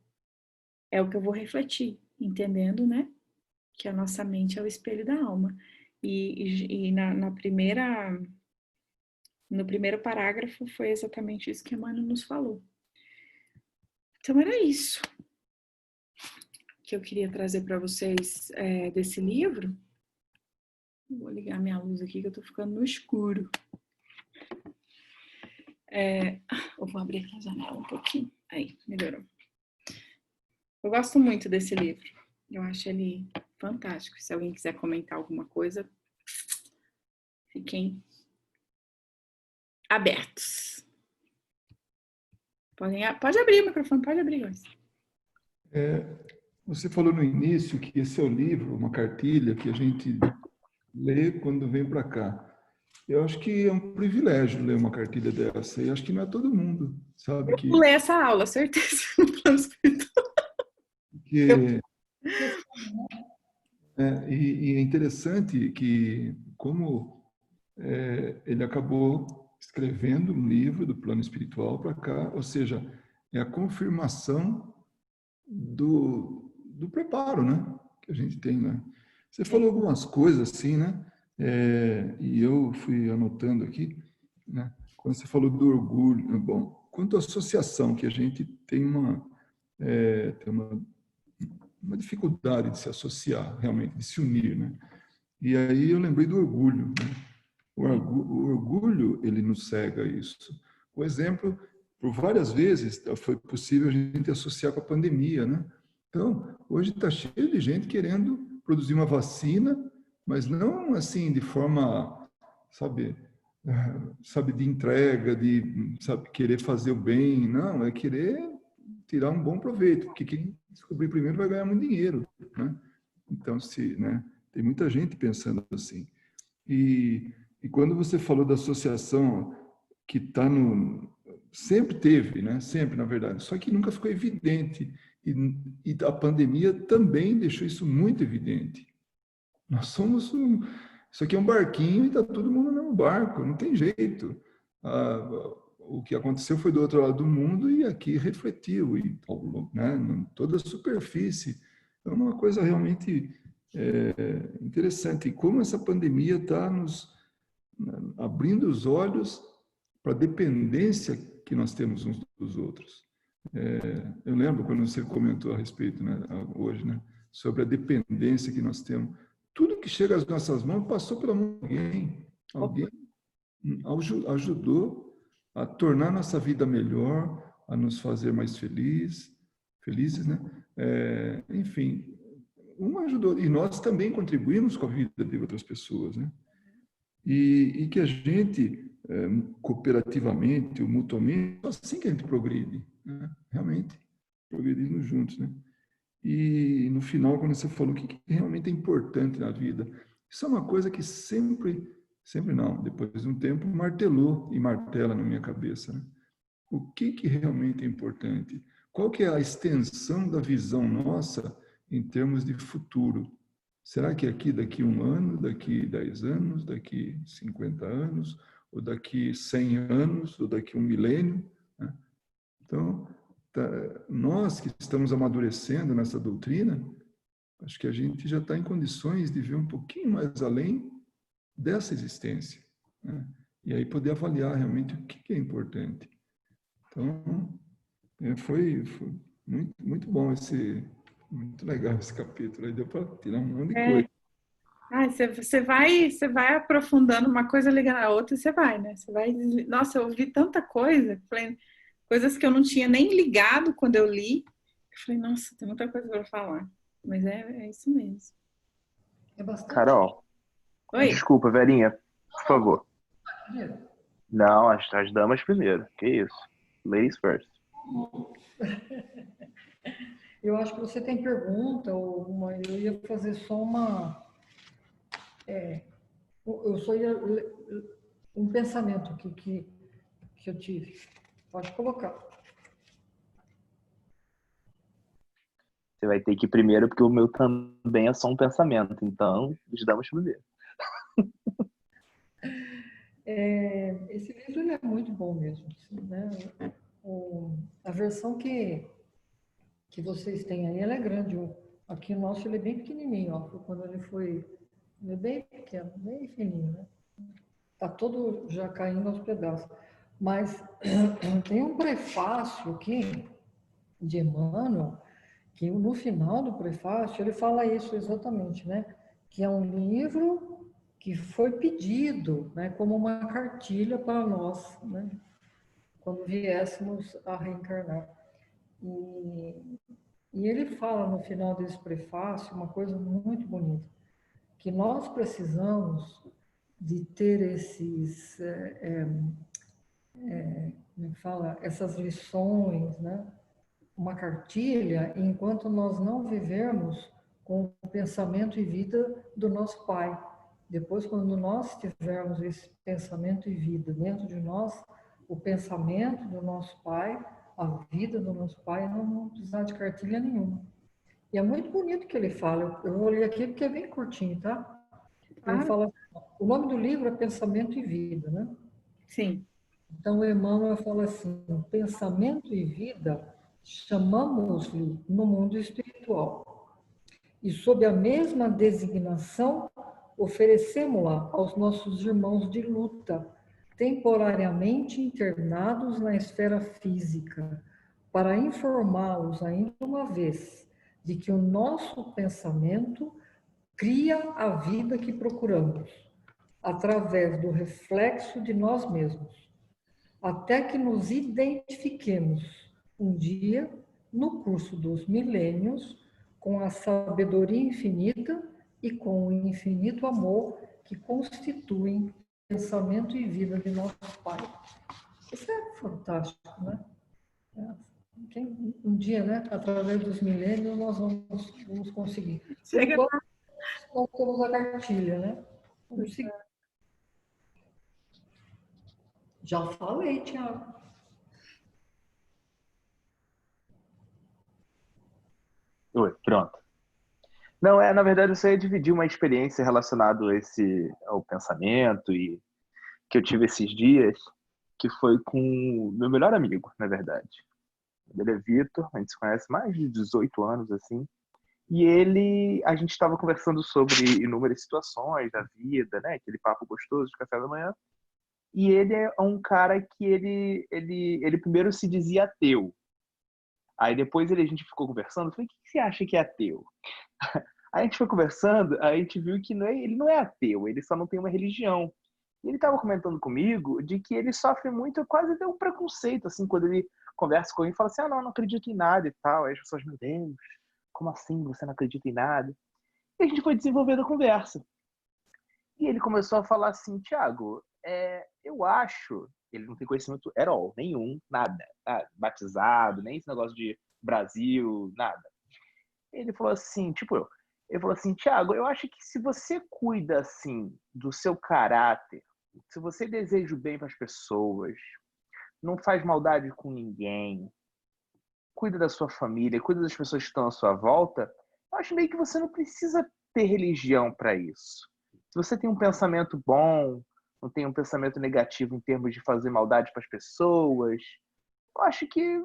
é o que eu vou refletir, entendendo, né? Que a nossa mente é o espelho da alma. E no primeiro parágrafo foi exatamente isso que a Emmanuel nos falou. Então era isso que eu queria trazer para vocês desse livro. Vou ligar minha luz aqui que eu tô ficando no escuro. Eu vou abrir aqui a janela um pouquinho. Aí, melhorou. Eu gosto muito desse livro. Eu acho ele fantástico. Se alguém quiser comentar alguma coisa, fiquem abertos. Pode abrir o microfone, pode abrir, Luiz. Você falou no início que esse é o livro, uma cartilha que a gente lê quando vem para cá. Eu acho que é um privilégio ler uma cartilha dessa. E acho que não é todo mundo, sabe? Eu pulei essa aula, certeza. Que e é interessante que, como ele acabou escrevendo um livro do plano espiritual para cá, ou seja, é a confirmação do preparo, né? Que a gente tem, né? Você falou algumas coisas assim, né? E eu fui anotando aqui, né? Quando você falou do orgulho, bom, quanto à associação, que a gente tem tem uma dificuldade de se associar, realmente, de se unir, né? E aí eu lembrei do orgulho, né? O orgulho, ele nos cega a isso. O exemplo, por várias vezes, foi possível a gente associar com a pandemia, né? Então, hoje está cheio de gente querendo produzir uma vacina, mas não assim de forma, sabe, sabe, de entrega, de, sabe, querer fazer o bem, não, é querer tirar um bom proveito, porque quem descobrir primeiro vai ganhar muito dinheiro, né? Então, né, tem muita gente pensando assim. E quando você falou da associação que está no... Sempre teve, né? Sempre, na verdade. Só que nunca ficou evidente. E a pandemia também deixou isso muito evidente. Nós somos Isso aqui é um barquinho e está todo mundo no mesmo barco. Não tem jeito. O que aconteceu foi do outro lado do mundo e aqui refletiu, e, né, em toda a superfície. É uma coisa realmente interessante. E como essa pandemia está nos abrindo os olhos para a dependência que nós temos uns dos outros. Eu lembro quando você comentou a respeito, né, hoje, né, sobre a dependência que nós temos. Tudo que chega às nossas mãos passou pela mão de alguém. Alguém ajudou a tornar nossa vida melhor, a nos fazer mais felizes, né? Enfim, um ajudou. E nós também contribuímos com a vida de outras pessoas, né? E que a gente, cooperativamente ou mutuamente, é assim que a gente progride, né? Realmente, progredindo juntos, né? E no final, quando você falou o que realmente é importante na vida, isso é uma coisa que sempre não, depois de um tempo, martelou e martela na minha cabeça, né? O que realmente é importante? Qual que é a extensão da visão nossa em termos de futuro? Será que aqui daqui 1 ano, daqui 10 anos, daqui 50 anos, ou daqui 100 anos, ou daqui 1 milênio? Né? Então, nós que estamos amadurecendo nessa doutrina, acho que a gente já está em condições de ver um pouquinho mais além dessa existência, né? E aí poder avaliar realmente o que é importante. Então, foi muito, muito bom Muito legal esse capítulo. Aí deu para tirar um monte de É. coisa. Ah, você vai aprofundando uma coisa ligando a outra e você vai, né? Você vai. Nossa, eu ouvi tanta coisa, falei, coisas que eu não tinha nem ligado quando eu li. Eu falei, nossa, tem muita coisa para falar. Mas é isso mesmo. É bastante. Carol, Oi. desculpa, Verinha, por Não, favor. Não, as damas primeiro. Que isso? Ladies first. eu acho que você tem pergunta ou uma. Eu ia fazer só uma. Eu só ia um pensamento que eu tive. Pode colocar. Você vai ter que ir primeiro, porque o meu também é só um pensamento. Então, as damas primeiro. Esse livro ele é muito bom mesmo, assim, né? A versão que vocês têm aí, ela é grande. Aqui o nosso ele é bem pequenininho, ó. Quando ele é bem pequeno, bem fininho, né? Tá todo já caindo aos pedaços. Mas tem um prefácio aqui de Emmanuel, que no final do prefácio ele fala isso exatamente, né? Que é um livro que foi pedido, né, como uma cartilha para nós, né, quando viéssemos a reencarnar. E ele fala no final desse prefácio uma coisa muito bonita, que nós precisamos de ter como fala, essas lições, né? Uma cartilha, enquanto nós não vivermos com o pensamento e vida do nosso Pai. Depois, quando nós tivermos esse pensamento e vida dentro de nós, o pensamento do nosso Pai, a vida do nosso Pai, não vamos precisar de cartilha nenhuma. E é muito bonito que ele fala. Eu vou ler aqui porque é bem curtinho, tá? Ele Ah, fala, o nome do livro é Pensamento e Vida, né? sim. Então, o Emmanuel fala assim: pensamento e vida chamamos-lhe no mundo espiritual. E, sob a mesma designação, oferecemos-la aos nossos irmãos de luta, temporariamente internados na esfera física, para informá-los ainda uma vez de que o nosso pensamento cria a vida que procuramos, através do reflexo de nós mesmos, até que nos identifiquemos um dia, no curso dos milênios, com a sabedoria infinita e com o infinito amor que constituem pensamento e vida de nosso Pai. Isso é fantástico, né? Um dia, né, através dos milênios, nós vamos conseguir. Chega. Enquanto nós temos a cartilha, né? Vamos seguir. Já falei, Tiago. Oi, pronto. Não, na verdade, você ia dividir uma experiência relacionada ao pensamento e que eu tive esses dias, que foi com o meu melhor amigo, na verdade. Ele é Vitor, a gente se conhece há mais de 18 anos, assim. E a gente estava conversando sobre inúmeras situações da vida, né? Aquele papo gostoso de café da manhã. E ele é um cara que ele primeiro se dizia ateu. Aí depois a gente ficou conversando, eu falei, o que você acha que é ateu? Aí a gente foi conversando, aí a gente viu que ele não é ateu, ele só não tem uma religião. E ele estava comentando comigo de que ele sofre muito, quase deu um preconceito, assim, quando ele conversa com alguém e fala assim, não acredito em nada e tal. Aí as pessoas, meu Deus, como assim você não acredita em nada? E a gente foi desenvolvendo a conversa. E ele começou a falar assim, Tiago, eu acho, ele não tem conhecimento at all, nenhum, nada, tá? Batizado, nem esse negócio de Brasil, nada. Ele falou assim, ele falou assim, Tiago, eu acho que se você cuida, assim, do seu caráter, se você deseja o bem para as pessoas, não faz maldade com ninguém, cuida da sua família, cuida das pessoas que estão à sua volta, eu acho meio que você não precisa ter religião para isso. Se você tem um pensamento bom, não tem um pensamento negativo em termos de fazer maldade para as pessoas, eu acho que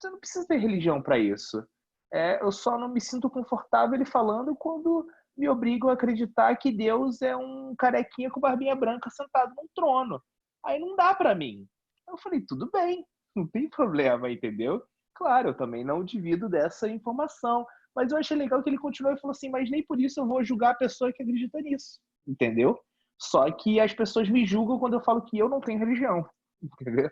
você não precisa ter religião para isso. Eu só não me sinto confortável ele falando quando me obrigam a acreditar que Deus é um carequinha com barbinha branca sentado num trono. Aí não dá para mim. Eu falei, tudo bem, não tem problema, entendeu? Claro, eu também não divido dessa informação, Mas eu achei legal que ele continuou e falou assim, mas nem por isso eu vou julgar a pessoa que acredita nisso, entendeu? Só que as pessoas me julgam quando eu falo que eu não tenho religião, entendeu?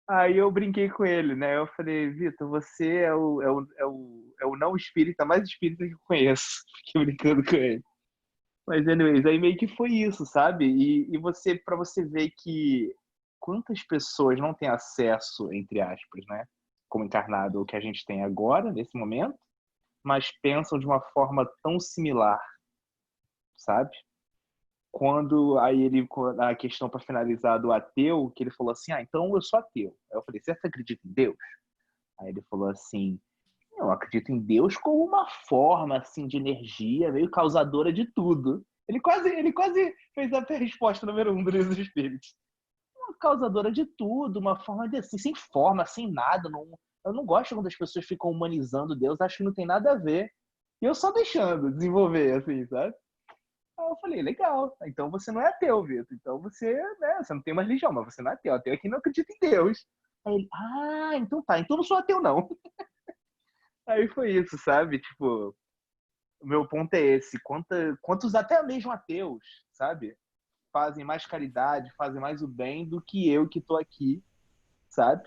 Aí eu brinquei com ele, né? Eu falei, Vitor, você é o não espírita mais espírita que eu conheço. Fiquei brincando com ele. Mas, anyways, aí meio que foi isso, sabe? E você, para você ver que quantas pessoas não têm acesso, entre aspas, né? Como encarnado, o que a gente tem agora, nesse momento, mas pensam de uma forma tão similar, sabe? Quando aí ele, a questão para finalizar do ateu, que ele falou assim, então eu sou ateu. Aí eu falei, você acredita em Deus? Aí ele falou assim, eu acredito em Deus como uma forma assim de energia meio causadora de tudo. Ele quase fez a resposta número 1 dos espíritos. Uma causadora de tudo, uma forma de assim, sem forma, sem nada. Eu não gosto quando as pessoas ficam humanizando Deus, acho que não tem nada a ver. E eu só deixando desenvolver, assim, sabe? Aí eu falei, legal, então você não é ateu, Vitor. Então você, né, você não tem uma religião, mas você não é ateu. Ateu é quem não acredita em Deus. Aí ele, então tá, então eu não sou ateu, não. Aí foi isso, sabe? Tipo, o meu ponto é esse. Quantos até mesmo ateus, sabe? Fazem mais caridade, fazem mais o bem do que eu que tô aqui, sabe?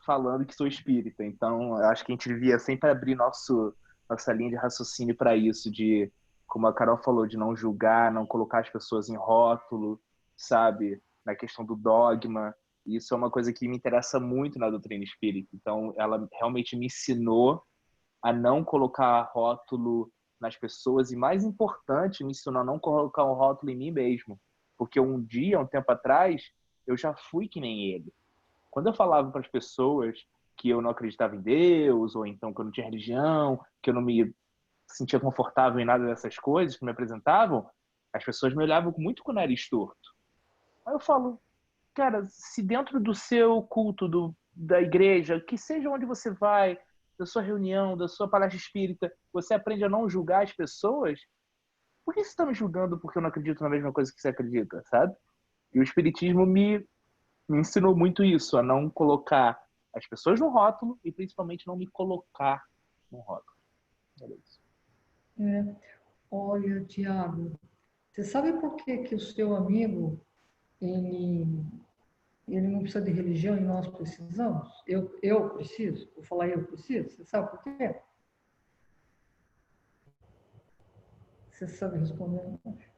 Falando que sou espírita. Então, eu acho que a gente devia sempre abrir nossa linha de raciocínio para isso, de, como a Carol falou, de não julgar, não colocar as pessoas em rótulo, sabe? Na questão do dogma. Isso é uma coisa que me interessa muito na doutrina espírita. Então, ela realmente me ensinou a não colocar rótulo nas pessoas e, mais importante, me ensinou a não colocar um rótulo em mim mesmo. Porque um tempo atrás, eu já fui que nem ele. Quando eu falava para as pessoas que eu não acreditava em Deus, ou então que eu não tinha religião, que eu não me sentia confortável em nada dessas coisas que me apresentavam, as pessoas me olhavam muito com o nariz torto. Aí eu falo, cara, se dentro do seu culto, da igreja, que seja onde você vai, da sua reunião, da sua palestra espírita, você aprende a não julgar as pessoas, por que você está me julgando porque eu não acredito na mesma coisa que você acredita, sabe? E o espiritismo me ensinou muito isso, a não colocar as pessoas no rótulo e principalmente não me colocar no rótulo. Era isso. Olha, Tiago, você sabe por que que o seu amigo, ele não precisa de religião e nós precisamos? Eu preciso? Vou falar eu preciso? Você sabe por quê? Você sabe responder?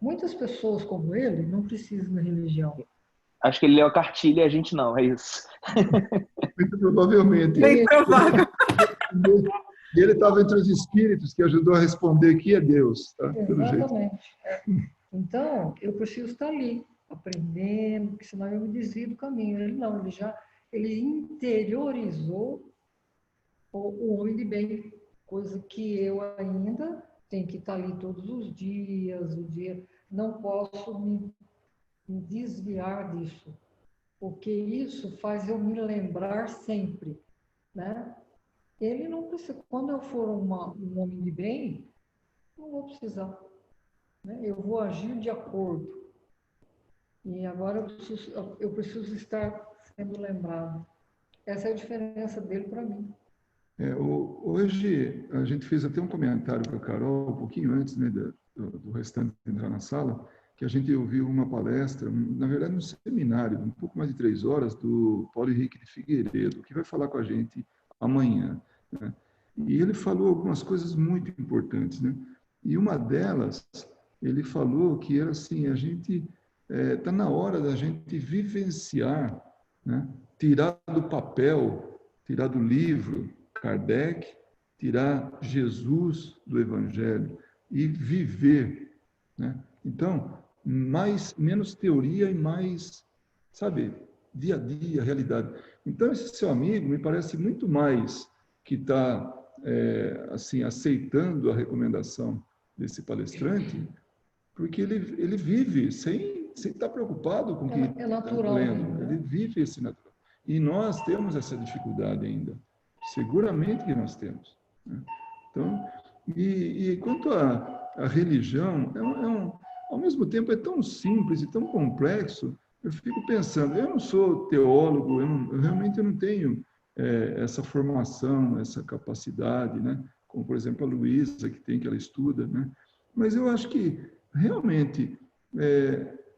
Muitas pessoas como ele não precisam de religião. Acho que ele leu a cartilha e a gente não, é isso. Muito provavelmente. Bem provável. E ele estava entre os espíritos que ajudou a responder que é Deus. Tá? Exatamente. Então, eu preciso estar ali, aprendendo, porque senão eu me desvio do caminho. Ele não, ele interiorizou o homem de bem, coisa que eu ainda tenho que estar ali todos os dias, não posso me desviar disso, porque isso faz eu me lembrar sempre, né? Ele não precisa, quando eu for um homem de bem, não vou precisar, né? Eu vou agir de acordo. E agora eu preciso estar sendo lembrado. Essa é a diferença dele para mim. Hoje, a gente fez até um comentário com a Carol, um pouquinho antes, né, do restante entrar na sala, que a gente ouviu uma palestra, na verdade um seminário, um pouco mais de 3 horas, do Paulo Henrique de Figueiredo, que vai falar com a gente amanhã, né? E ele falou algumas coisas muito importantes, né? E uma delas, ele falou que era assim, a gente está na hora da gente vivenciar, né? Tirar do papel, tirar do livro Kardec, tirar Jesus do Evangelho e viver, né? Então, menos teoria e mais, sabe, dia a dia, realidade. Então, esse seu amigo me parece muito mais que está, assim, aceitando a recomendação desse palestrante, porque ele vive sem estar preocupado com o que está lendo. Ele vive esse natural. E nós temos essa dificuldade ainda. Seguramente que nós temos, né? Então, e quanto à religião, ao mesmo tempo é tão simples e tão complexo. Eu fico pensando, eu não sou teólogo, eu realmente não tenho essa formação, essa capacidade, né, como, por exemplo, a Luísa, que ela estuda, né? Mas eu acho que, realmente,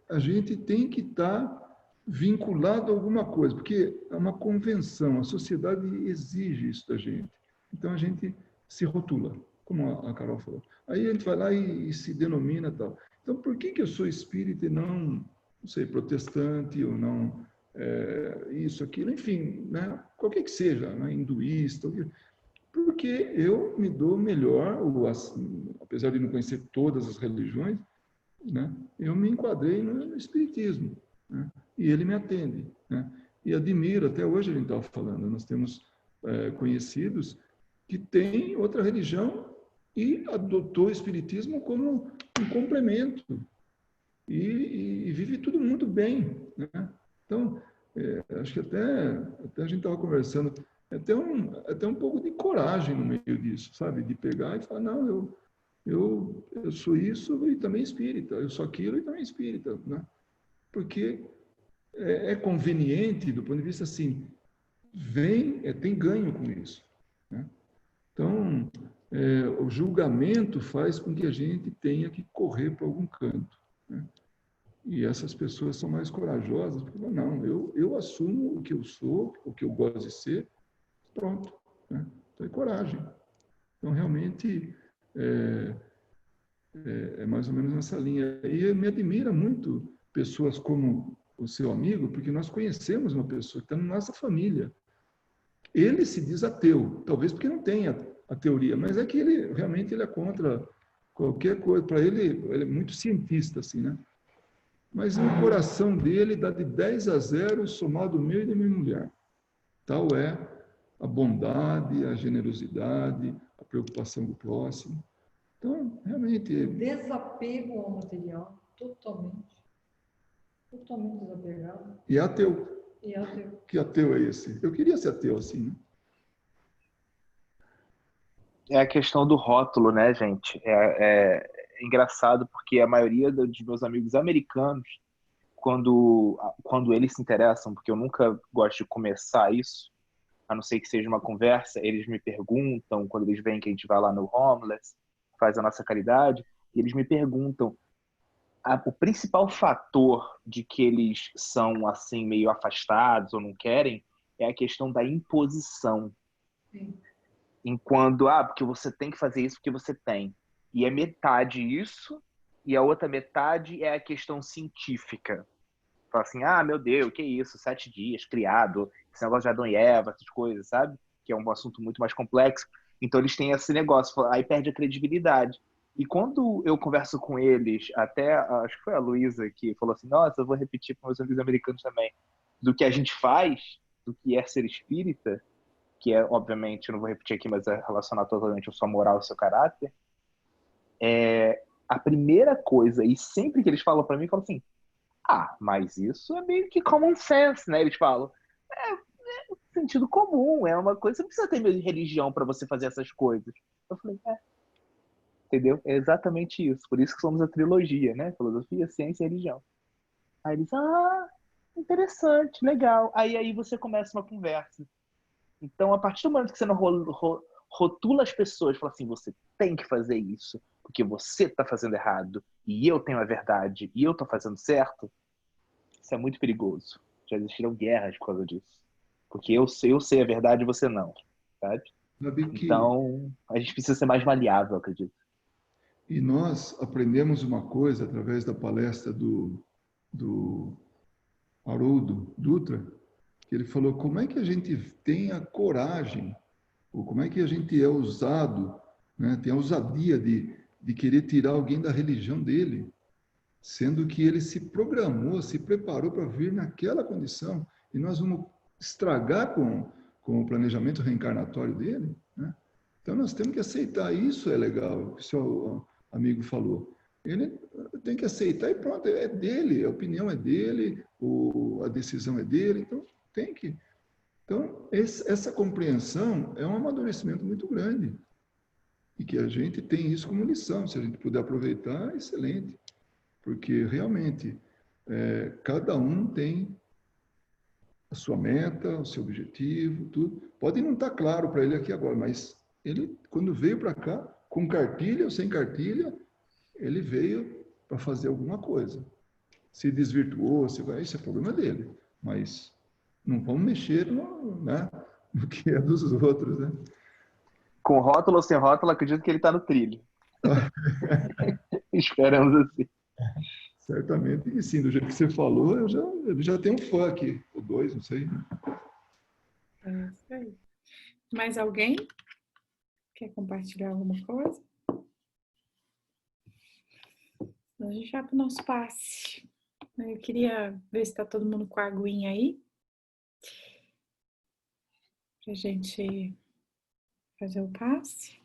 a gente tem que estar vinculado a alguma coisa, porque é uma convenção, a sociedade exige isso da gente. Então, a gente se rotula, como a Carol falou. Aí a gente vai lá e se denomina tal. Então, por que eu sou espírita e não sei, protestante ou não isso, aquilo, enfim, né? Qualquer que seja, né? Hinduísta, porque eu me dou melhor, apesar de não conhecer todas as religiões, né? Eu me enquadrei no espiritismo, né? E ele me atende, né? E admiro, até hoje a gente estava falando, nós temos conhecidos que têm outra religião e adotou o espiritismo como um complemento e vive tudo muito bem, né? Então, acho que até a gente estava conversando, até um pouco de coragem no meio disso, sabe? De pegar e falar, não, eu sou isso e também espírita, eu sou aquilo e também espírita, né? Porque é conveniente do ponto de vista assim, tem ganho com isso, né? Então, o julgamento faz com que a gente tenha que correr para algum canto, né? E essas pessoas são mais corajosas, porque falam, não, eu assumo o que eu sou, o que eu gosto de ser, pronto, né? Então, é coragem. Então, realmente, é mais ou menos nessa linha. E me admira muito pessoas como o seu amigo, porque nós conhecemos uma pessoa que está na nossa família. Ele se diz ateu, talvez porque não tenha a teoria, mas é que ele realmente ele é contra qualquer coisa. Para ele é muito cientista, assim, né? Mas no coração dele dá de 10 a 0 somado o meu e da minha mulher. Tal é a bondade, a generosidade, a preocupação do próximo. Então, realmente... Desapego ao material, totalmente. Totalmente desapegado. E é ateu. E ateu. Que ateu é esse? Eu queria ser ateu assim, né? É a questão do rótulo, né, gente? É engraçado porque a maioria dos meus amigos americanos, quando eles se interessam, porque eu nunca gosto de começar isso, a não ser que seja uma conversa, eles me perguntam, quando eles veem que a gente vai lá no Homeless, faz a nossa caridade, e eles me perguntam o principal fator de que eles são assim meio afastados ou não querem é a questão da imposição. Sim. Enquanto, porque você tem que fazer isso porque você tem. E é metade isso, e a outra metade é a questão científica. Fala assim, meu Deus, que isso, 7 dias, criado, esse negócio de Adão e Eva, essas coisas, sabe? Que é um assunto muito mais complexo. Então eles têm esse negócio, aí perde a credibilidade. E quando eu converso com eles, até, acho que foi a Luísa que falou assim, nossa, eu vou repetir para meus amigos americanos também, do que a gente faz, do que é ser espírita, que é, obviamente, eu não vou repetir aqui, mas é relacionado totalmente à sua moral e ao seu caráter, a primeira coisa, e sempre que eles falam para mim, falam assim, mas isso é meio que common sense, né? Eles falam, é sentido comum, é uma coisa, você não precisa ter meio de religião para você fazer essas coisas. Eu falei, entendeu? É exatamente isso, por isso que somos a trilogia, né? Filosofia, ciência e religião. Aí eles, interessante, legal. Aí você começa uma conversa. Então, a partir do momento que você não rotula as pessoas, fala assim, você tem que fazer isso, porque você está fazendo errado, e eu tenho a verdade, e eu estou fazendo certo, isso é muito perigoso. Já existiram guerras por causa disso. Porque eu sei a verdade e você não, sabe? Então, a gente precisa ser mais maleável, eu acredito. E nós aprendemos uma coisa através da palestra do Haroldo Dutra, que ele falou como é que a gente tem a coragem, ou como é que a gente é ousado, né? Tem a ousadia de querer tirar alguém da religião dele, sendo que ele se programou, se preparou para vir naquela condição, e nós vamos estragar com o planejamento reencarnatório dele, né? Então nós temos que aceitar, isso é legal, o que o seu amigo falou. Ele tem que aceitar e pronto, é dele, a opinião é dele, a decisão é dele, então tem que... Então, essa compreensão é um amadurecimento muito grande. E que a gente tem isso como lição. Se a gente puder aproveitar, excelente. Porque, realmente, cada um tem a sua meta, o seu objetivo, tudo. Pode não estar claro para ele aqui agora, mas ele, quando veio para cá, com cartilha ou sem cartilha, ele veio para fazer alguma coisa. Se desvirtuou, isso é problema dele. Mas não vamos mexer no que é dos outros, né? Com rótulo ou sem rótulo, acredito que ele está no trilho. Esperamos assim. Certamente que sim, do jeito que você falou, eu já tenho um fã aqui, ou dois, não sei. É isso aí. Mais alguém quer compartilhar alguma coisa? A gente vai para o nosso passe. Eu queria ver se está todo mundo com a aguinha aí, para a gente fazer o passe.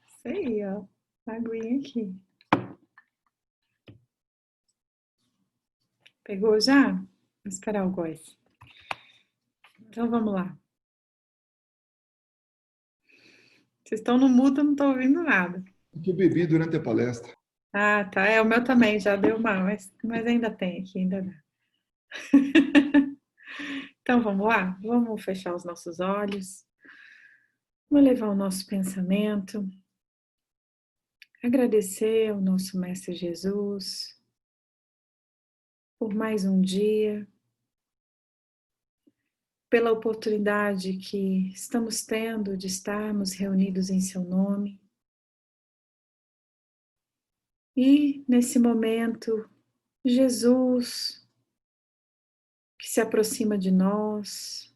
Isso aí, ó. A aguinha aqui. Pegou já? Vou esperar o Góis. Então vamos lá. Vocês estão no mudo, eu não estou ouvindo nada. O que eu bebi durante a palestra. Ah, tá. É, o meu também já deu mal, mas ainda tem aqui, ainda dá. Então vamos lá? Vamos fechar os nossos olhos. Vamos levar o nosso pensamento. Agradecer ao nosso Mestre Jesus por mais um dia, pela oportunidade que estamos tendo de estarmos reunidos em seu nome. E nesse momento, Jesus, que se aproxima de nós,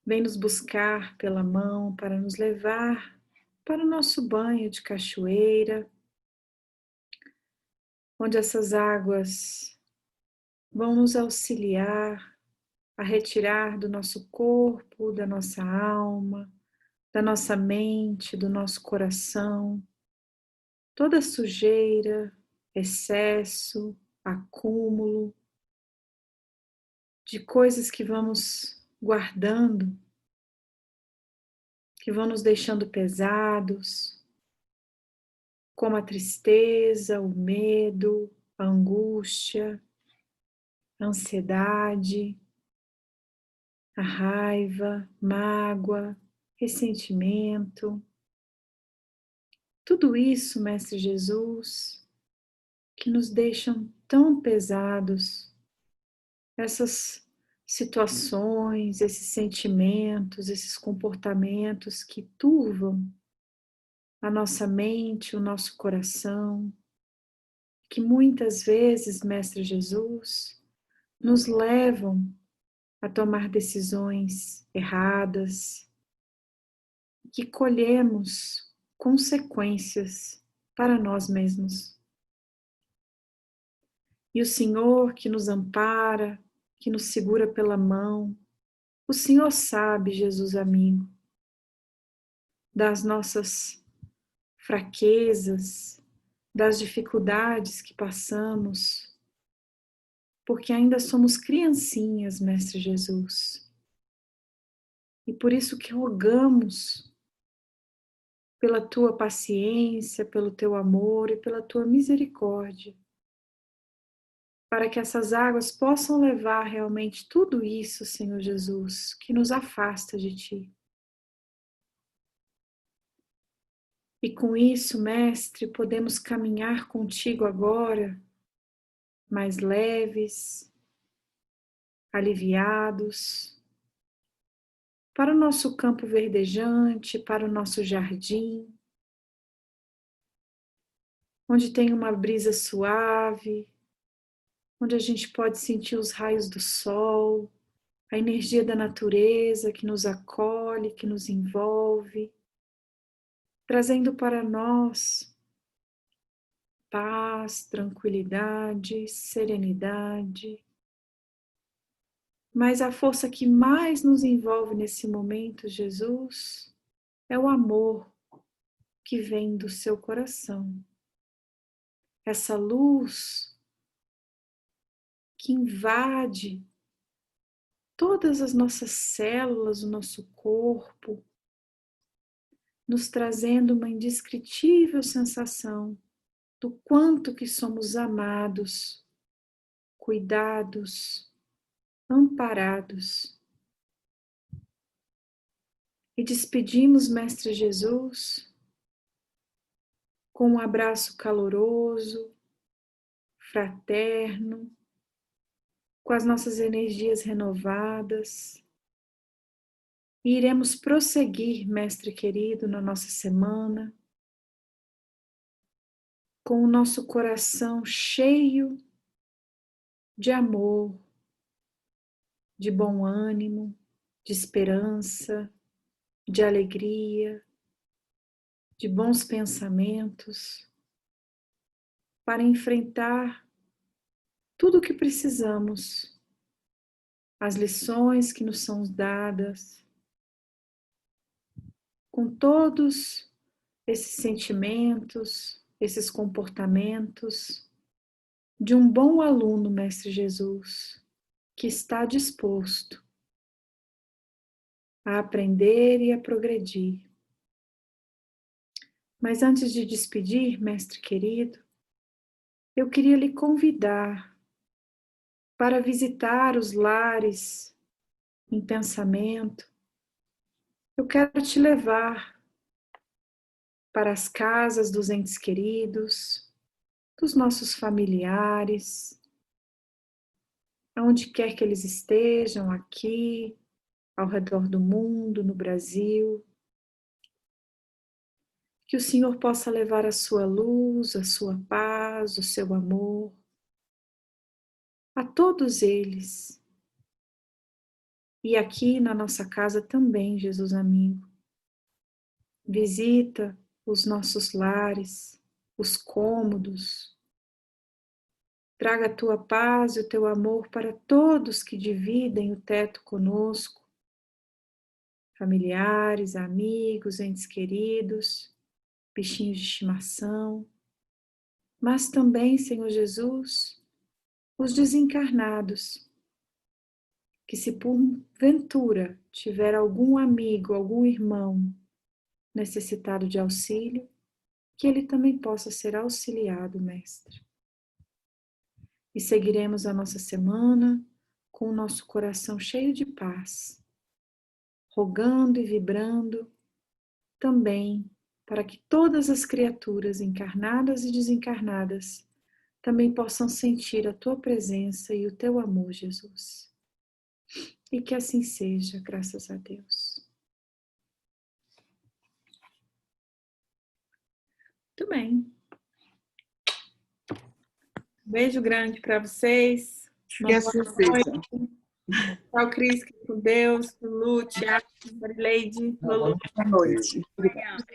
vem nos buscar pela mão para nos levar para o nosso banho de cachoeira, onde essas águas vão nos auxiliar a retirar do nosso corpo, da nossa alma, da nossa mente, do nosso coração, toda sujeira, excesso, acúmulo de coisas que vamos guardando, que vão nos deixando pesados, como a tristeza, o medo, a angústia, a ansiedade, a raiva, mágoa, ressentimento. Tudo isso, Mestre Jesus, que nos deixam tão pesados, essas situações, esses sentimentos, esses comportamentos que turvam a nossa mente, o nosso coração, que muitas vezes, Mestre Jesus, nos levam a tomar decisões erradas, que colhemos consequências para nós mesmos. E o Senhor que nos ampara, que nos segura pela mão, o Senhor sabe, Jesus amigo, das nossas fraquezas, das dificuldades que passamos, porque ainda somos criancinhas, Mestre Jesus. E por isso que rogamos pela tua paciência, pelo teu amor e pela tua misericórdia, para que essas águas possam levar realmente tudo isso, Senhor Jesus, que nos afasta de ti. E com isso, Mestre, podemos caminhar contigo agora, mais leves, aliviados, para o nosso campo verdejante, para o nosso jardim, onde tem uma brisa suave, onde a gente pode sentir os raios do sol, a energia da natureza que nos acolhe, que nos envolve, trazendo para nós paz, tranquilidade, serenidade. Mas a força que mais nos envolve nesse momento, Jesus, é o amor que vem do seu coração. Essa luz que invade todas as nossas células, o nosso corpo, nos trazendo uma indescritível sensação do quanto que somos amados, cuidados, amparados. E despedimos, Mestre Jesus, com um abraço caloroso, fraterno, com as nossas energias renovadas. E iremos prosseguir, Mestre querido, na nossa semana, com o nosso coração cheio de amor, de bom ânimo, de esperança, de alegria, de bons pensamentos, para enfrentar tudo o que precisamos, as lições que nos são dadas, com todos esses sentimentos, esses comportamentos de um bom aluno, Mestre Jesus, que está disposto a aprender e a progredir. Mas antes de despedir, Mestre querido, eu queria lhe convidar para visitar os lares em pensamento. Eu quero te levar para as casas dos entes queridos, dos nossos familiares, aonde quer que eles estejam, aqui, ao redor do mundo, no Brasil. Que o Senhor possa levar a sua luz, a sua paz, o seu amor a todos eles. E aqui na nossa casa também, Jesus amigo. Visita os nossos lares, os cômodos. Traga a tua paz e o teu amor para todos que dividem o teto conosco. Familiares, amigos, entes queridos, bichinhos de estimação. Mas também, Senhor Jesus, os desencarnados, que se porventura tiver algum amigo, algum irmão necessitado de auxílio, que ele também possa ser auxiliado, Mestre. E seguiremos a nossa semana com o nosso coração cheio de paz, rogando e vibrando também para que todas as criaturas encarnadas e desencarnadas também possam sentir a tua presença e o teu amor, Jesus. E que assim seja, graças a Deus. Muito bem. Beijo grande para vocês. Uma boa noite. Tchau, Cris, com Deus, Lu, Tiago, Marileide, Lulu. Boa noite. Obrigada.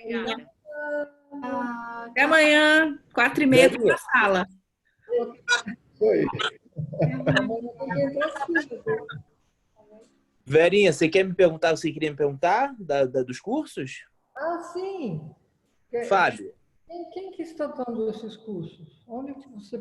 Até amanhã, 4h30 na sala. Isso aí. Verinha, você quer me perguntar, você queria me perguntar dos cursos? Ah, sim. Fábio. Quem que está dando esses cursos? Onde que você